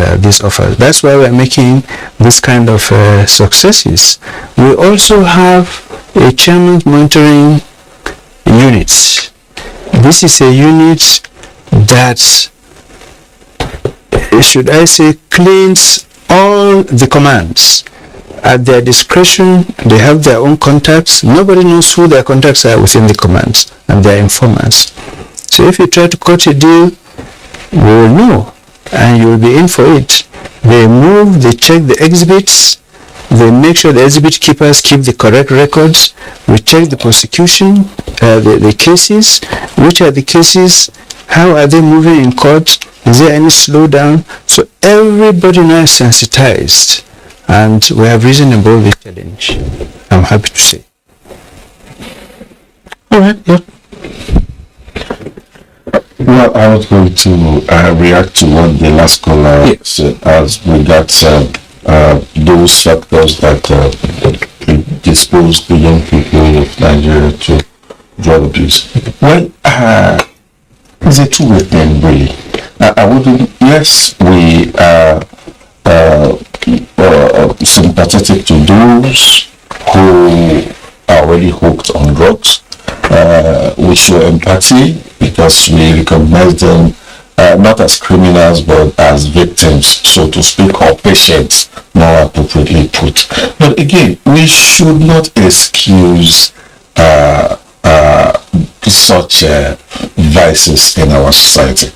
offers. That's why we are making this kind of successes. We also have a chairman's monitoring unit. This is a unit that, should I say, cleans all the commands. At their discretion, they have their own contacts. Nobody knows who their contacts are within the commands and their informants. So if you try to cut a deal, we will know and you will be in for it. They move, they check the exhibits, they make sure the exhibit keepers keep the correct records. We check the prosecution, the cases, which are the cases, how are they moving in court, is there any slowdown? So everybody now is sensitized and we have risen above the challenge, I'm happy to say. All right, yeah. Well, I was going to react to what the last caller said as regards those factors that dispose the young people of Nigeria to drug abuse. Well, it's a two-way thing, really. I wouldn't, yes, we are sympathetic to those who are already hooked on drugs. We show empathy because we recognize them not as criminals but as victims, so to speak, or patients, more appropriately put. But again, we should not excuse such vices in our society.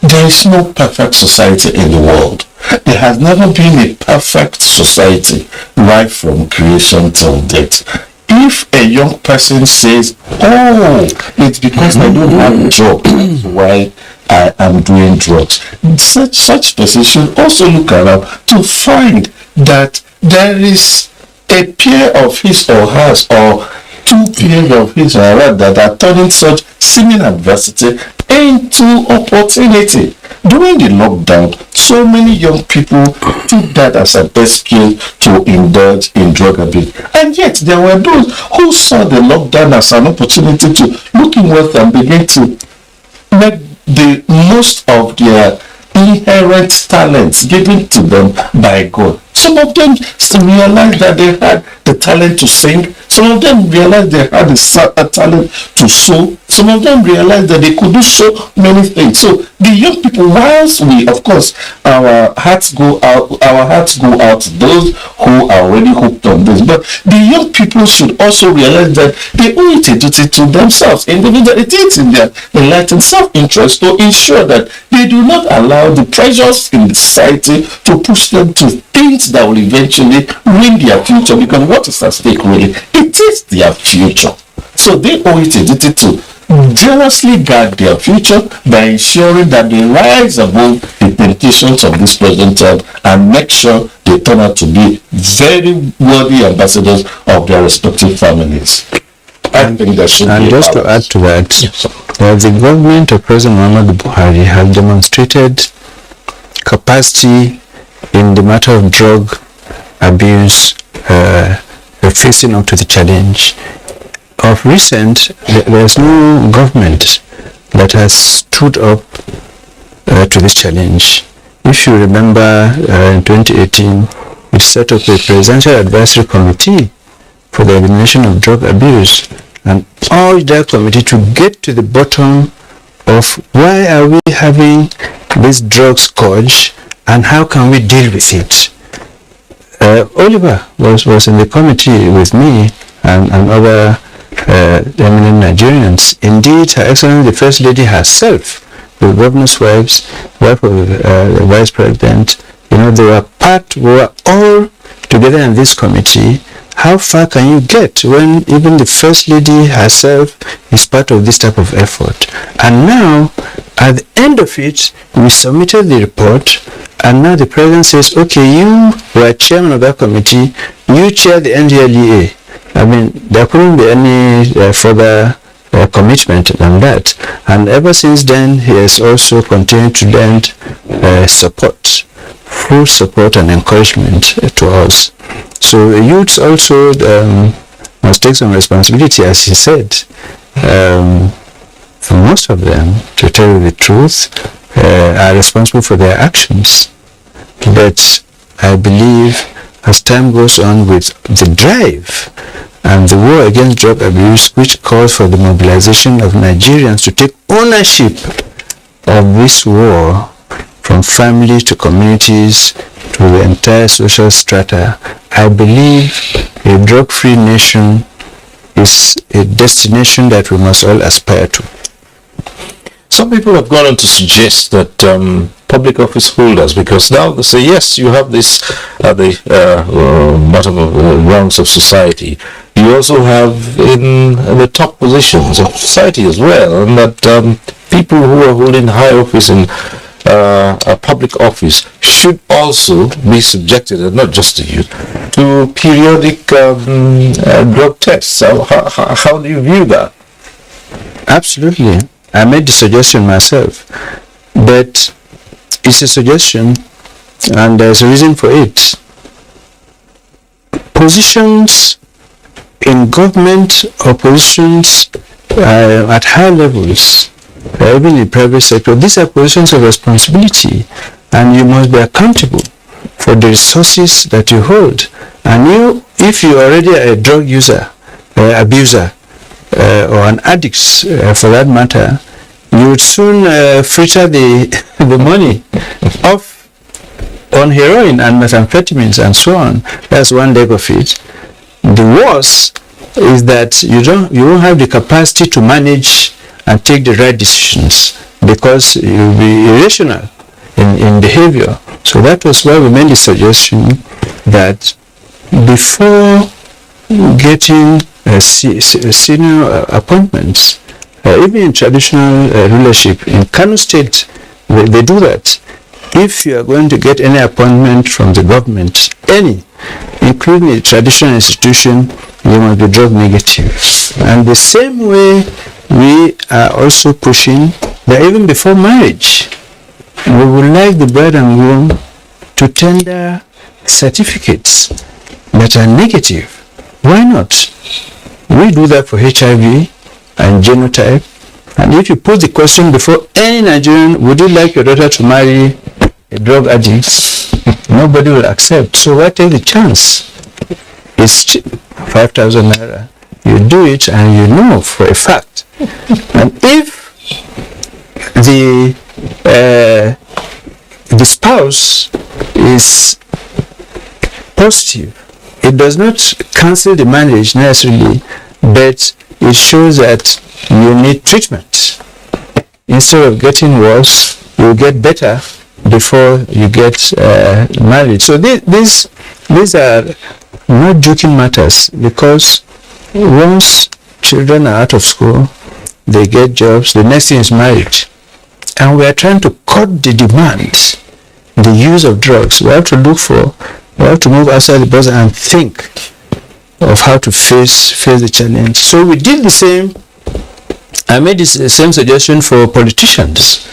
There is no perfect society in the world. There has never been a perfect society right from creation till death. If a young person says, oh, it's because I don't have a job, that's why I am doing drugs, such person should also look around to find that there is a peer of his or hers, or two peers of his or hers, that are turning such seeming adversity into opportunity. During the lockdown, so many young people took that as an excuse to indulge in drug abuse. And yet, there were those who saw the lockdown as an opportunity to look inward and begin to make the most of their inherent talents given to them by God. Some of them realized that they had the talent to sing. Some of them realized they had a talent to sew. Some of them realized that they could do so many things. So the young people, whilst we, of course, our hearts go out to those who are already hooked on this. But the young people should also realize that they owe it a duty to themselves. Individually, it is in their enlightened self-interest to ensure that they do not allow the pressures in the society to push them to things that will eventually ruin their future. Because what is at stake really? It is their future. So they owe it a duty to jealously guard their future by ensuring that they rise above the temptations of this present time and make sure they turn out to be very worthy ambassadors of their respective families. I think that should and be just to add to that, the government of President Muhammadu Buhari has demonstrated capacity in the matter of drug abuse, facing up to the challenge. Of recent, there's no government that has stood up to this challenge. If you remember, in 2018, we set up a presidential advisory committee for the elimination of drug abuse and urged that committee to get to the bottom of why are we having this drug scourge and how can we deal with it. Oliver was in the committee with me and other eminent Nigerians. Indeed, Her Excellency the First Lady herself, the governor's wife of the Vice President, they were all together in this committee. How far can you get when even the First Lady herself is part of this type of effort? And now, at the end of it, we submitted the report, and now the President says, okay, you were chairman of that committee, you chair the NDLEA. I mean, there couldn't be any further commitment than that. And ever since then, he has also continued to lend support, full support and encouragement to us. So youths also must take some responsibility, as he said. For most of them, to tell you the truth, are responsible for their actions. But I believe as time goes on with the drive and the war against drug abuse, which calls for the mobilization of Nigerians to take ownership of this war, from family to communities to the entire social strata, I believe a drug-free nation is a destination that we must all aspire to. Some people have gone on to suggest that public office holders, because now they say, yes, you have this at the bottom of rungs of society. You also have in the top positions of society as well, and that people who are holding high office in a public office should also be subjected, and not just the youth, to periodic drug tests. So how do you view that? Absolutely. I made the suggestion myself, but it's a suggestion and there's a reason for it. Positions in government or positions at high levels, even in private sector, these are positions of responsibility, and you must be accountable for the resources that you hold. And you, if you are already a drug user, abuser, or an addict for that matter, you would soon fritter the money off on heroin and methamphetamines and so on. That's one leg of it. The worst is that you won't have the capacity to manage and take the right decisions, because you'll be irrational in behavior. So that was why we made the suggestion that before getting senior appointments, even in traditional rulership in Kano State, they do that. If you are going to get any appointment from the government, any, including a traditional institution, you must be drug negative. And the same way we are also pushing that even before marriage, we would like the bride and groom to tender certificates that are negative. Why not? We do that for HIV and genotype. And if you put the question before any Nigerian, would you like your daughter to marry a drug addict? Nobody will accept. So why take the chance? It's 5,000 naira. You do it and you know for a fact. And if the spouse is positive, it does not cancel the marriage necessarily, but it shows that you need treatment. Instead of getting worse, you get better before you get married. So these are not joking matters, because once children are out of school, they get jobs, the next thing is marriage. And we are trying to cut the demand, the use of drugs. We have to move outside the box and think of how to face the challenge. So we did the same. I made the same suggestion for politicians.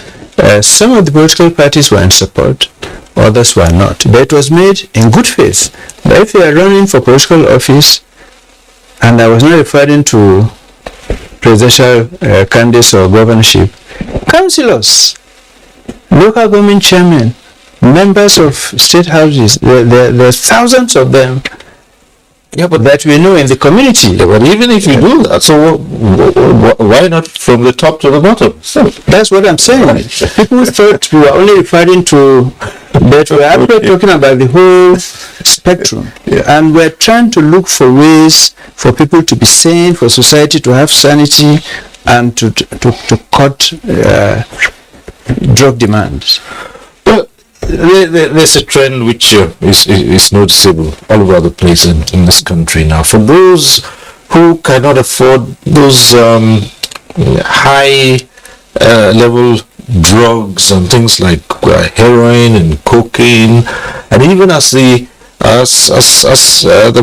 Some of the political parties were in support, others were not. But it was made in good faith. But if you are running for political office, and I was not referring to presidential candidates or governorship, councillors, local government chairmen, members of state houses, there are thousands of them. Yeah, but that we know in the community. Yeah, but even if you do that, so why not from the top to the bottom? So that's what I'm saying. People thought we were only referring to, but we're actually talking about the whole spectrum. Yeah. And we're trying to look for ways for people to be sane, for society to have sanity, and to cut drug demands. Well, there's a trend which is noticeable all over the place in this country now. For those who cannot afford those high level drugs and things like heroin and cocaine, and even as the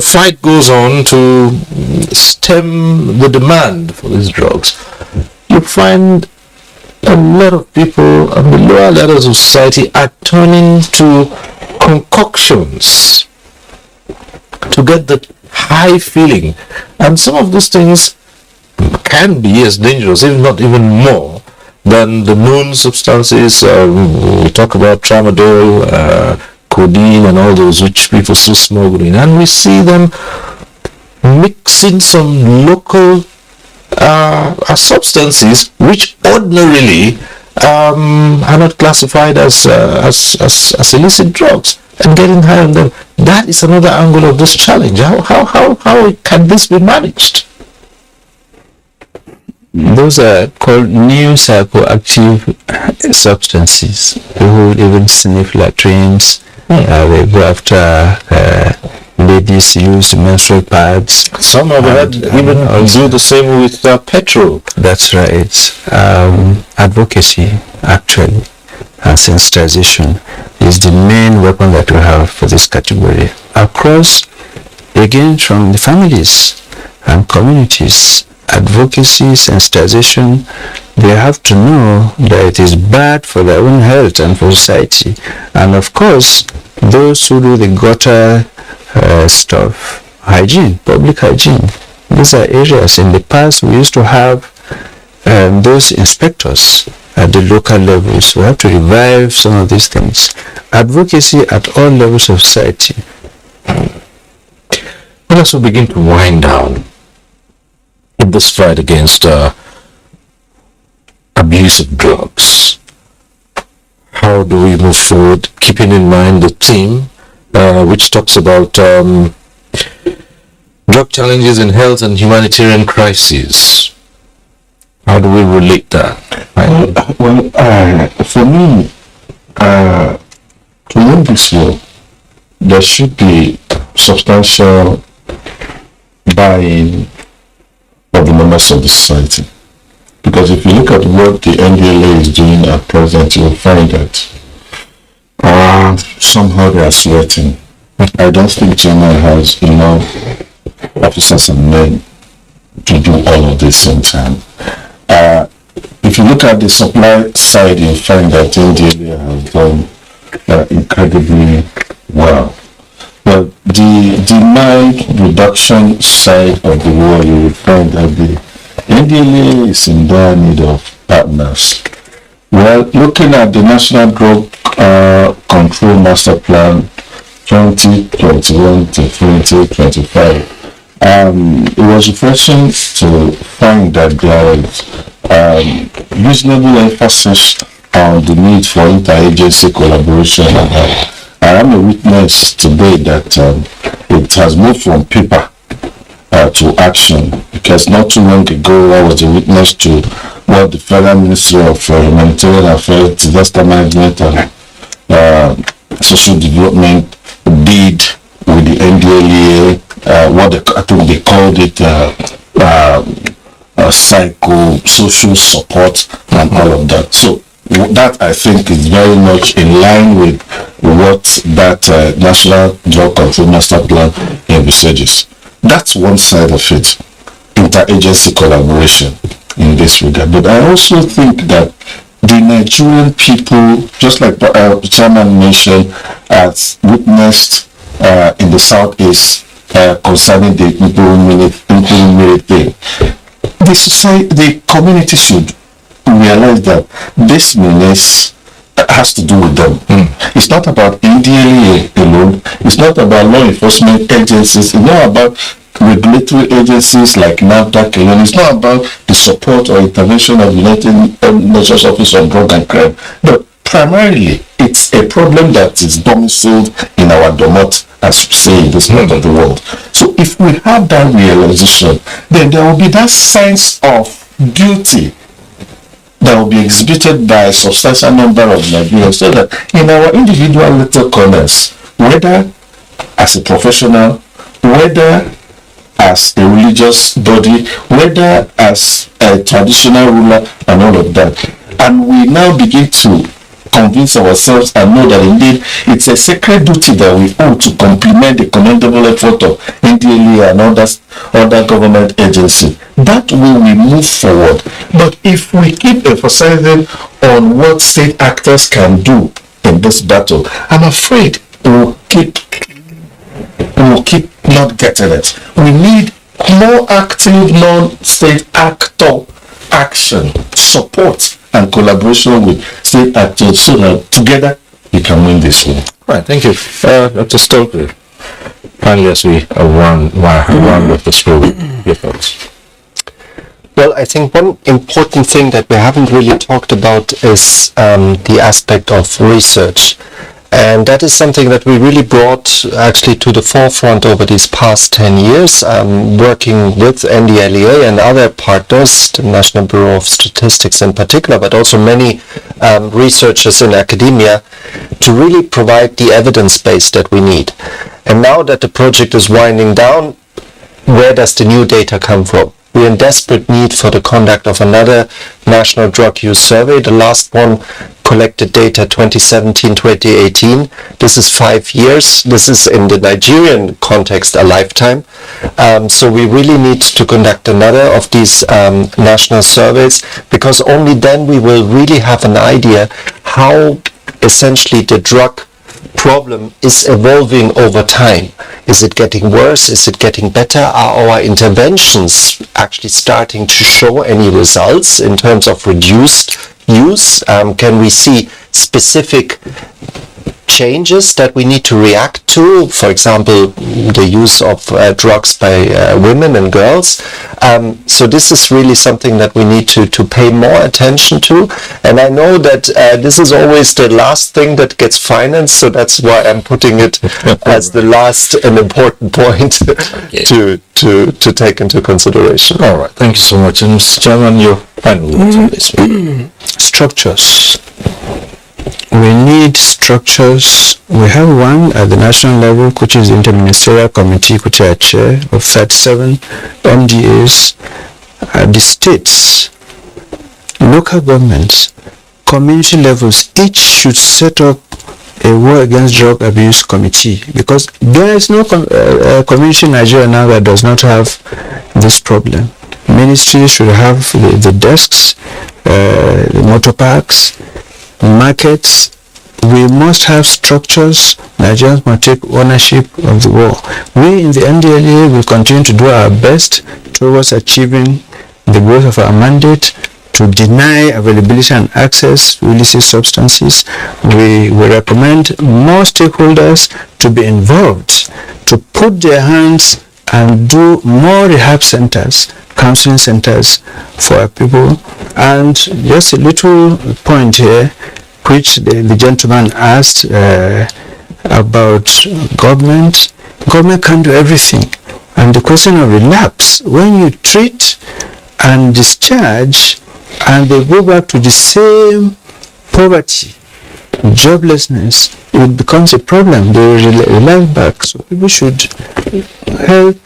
fight goes on to stem the demand for these drugs, you find a lot of people on the lower levels of society are turning to concoctions to get the high feeling, and some of these things can be as dangerous, if not even more, than the known substances. We talk about tramadol, codeine, and all those which people still smuggle in, and we see them mixing some local substances which ordinarily are not classified as illicit drugs, and getting high on them. That is another angle of this challenge. How can this be managed? Those are called new psychoactive substances. People even sniff latrines. They go after ladies use menstrual pads. Some of them even do the same with petrol. That's right. Advocacy, actually, and sensitization is the main weapon that we have for this category. Across, again, from the families and communities, advocacy, sensitization, they have to know that it is bad for their own health and for society. And of course, those who do the gutter stuff, hygiene, public hygiene, these are areas. In the past we used to have those inspectors at the local levels. We have to revive some of these things. Advocacy at all levels of society. Well, as we begin to wind down in this fight against abuse of drugs, how do we move forward, keeping in mind the theme which talks about drug challenges in health and humanitarian crises? How do we relate that? Well, for me, to win this war, there should be substantial buy-in of the members of the society. Because if you look at what the NDLA is doing at present, you will find that somehow they are sweating. I don't think China has enough officers and men to do all of this in time. If you look at the supply side, you find that NDLA has done incredibly well. But the demand reduction side of the war, you will find that the NDLA is in dire need of partners. Well, looking at the National Drug Control Master Plan 2021 to 2025, it was refreshing to find that there is reasonable emphasis on the need for interagency collaboration. I am a witness today that it has moved from paper to action, because not too long ago I was a witness to what the Federal Ministry of Humanitarian Affairs, Disaster Management and Social Development did with the NDLEA, I think they called it psycho-social support and all of that. So that, I think, is very much in line with what that National Drug Control Master Plan envisages. That's one side of it, interagency collaboration in this regard. But I also think that the Nigerian people, just like the chairman mentioned, has witnessed in the southeast concerning the implementation thing. The community should realize that this menace has to do with them. It's not about NDLEA alone. It's not about law enforcement agencies. It's not about regulatory agencies like NAFDAC alone. It's not about the support or intervention of United Nations Office on Drug and Crime. But primarily, it's a problem that is domiciled in our domot, as we say in this part of the world. So if we have that realization, then there will be that sense of duty that will be exhibited by a substantial number of Nigerians, so that in our individual little corners, whether as a professional, whether as a religious body, whether as a traditional ruler and all of that, and we now begin to convince ourselves and know that indeed it's a sacred duty that we owe to complement the commendable effort of NDLEA and other government agencies. That way we move forward. But if we keep emphasizing on what state actors can do in this battle, I'm afraid we'll keep not getting it. We need more active non-state actor action, support and collaboration with state actors, so that together we can win this war. Right, thank you. Dr. Stokely, finally, as we round with this program, your thoughts? Well, I think one important thing that we haven't really talked about is the aspect of research. And that is something that we really brought actually to the forefront over these past 10 years, working with NDLEA and other partners, the National Bureau of Statistics in particular, but also many researchers in academia, to really provide the evidence base that we need. And now that the project is winding down, where does the new data come from? We're in desperate need for the conduct of another national drug use survey. The last one collected data 2017-2018. This is 5 years. This is in the Nigerian context a lifetime. So we really need to conduct another of these national surveys, because only then we will really have an idea how essentially the drug problem is evolving over time. Is it getting worse? Is it getting better? Are our interventions actually starting to show any results in terms of reduced use? Can we see specific changes that we need to react to? For example, the use of drugs by women and girls. So this is really something that we need to pay more attention to. And I know that this is always the last thing that gets financed, so that's why I'm putting it as the last and important point to take into consideration. All right, thank you so much. And Mr. Chairman, your final words on this. Structures. we need structures. We have one at the national level, which is the Interministerial Committee, which I chair, of 37 MDAs. At the states, local governments, community levels, each should set up a war against drug abuse committee, because there is no community in Nigeria now that does not have this problem. Ministries should have the desks, the motor parks, markets. We must have structures. Nigerians must take ownership of the war. We in the NDLA will continue to do our best towards achieving the goals of our mandate, to deny availability and access to illicit substances. We recommend more stakeholders to be involved, to put their hands and do more rehab centers, counseling centers for our people. And just a little point here, which the gentleman asked about government. Government can't do everything. And the question of relapse, when you treat and discharge, and they go back to the same poverty, joblessness, it becomes a problem. They relapse back. So people should help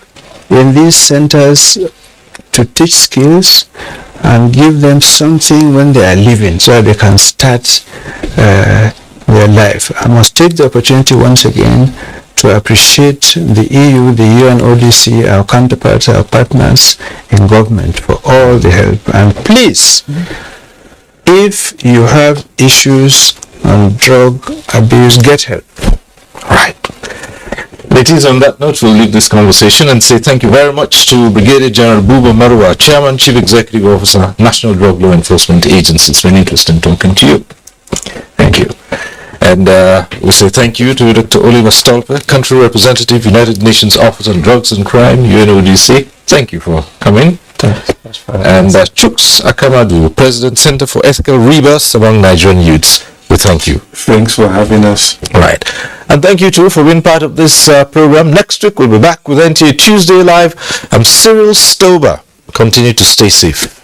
in these centers to teach skills and give them something when they are leaving, so that they can start their life. I must take the opportunity once again to appreciate the EU, the UNODC, our counterparts, our partners in government for all the help. And please, if you have issues on drug abuse, get help. Right. Ladies, on that note, we'll leave this conversation and say thank you very much to Brigadier General Buba Marwa, Chairman, Chief Executive Officer, National Drug Law Enforcement Agency. It's been interesting talking to you. Thank you. And we say thank you to Dr. Oliver Stolpe, Country Representative, United Nations Office on Drugs and Crime, UNODC. Thank you for coming. And Chuks Akamadu, President, Center for Ethical Rebirth among Nigerian Youths. We thank you. Thanks for having us. Right. And thank you too for being part of this program. Next week we'll be back with NTA Tuesday Live. I'm Cyril Stober. Continue to stay safe.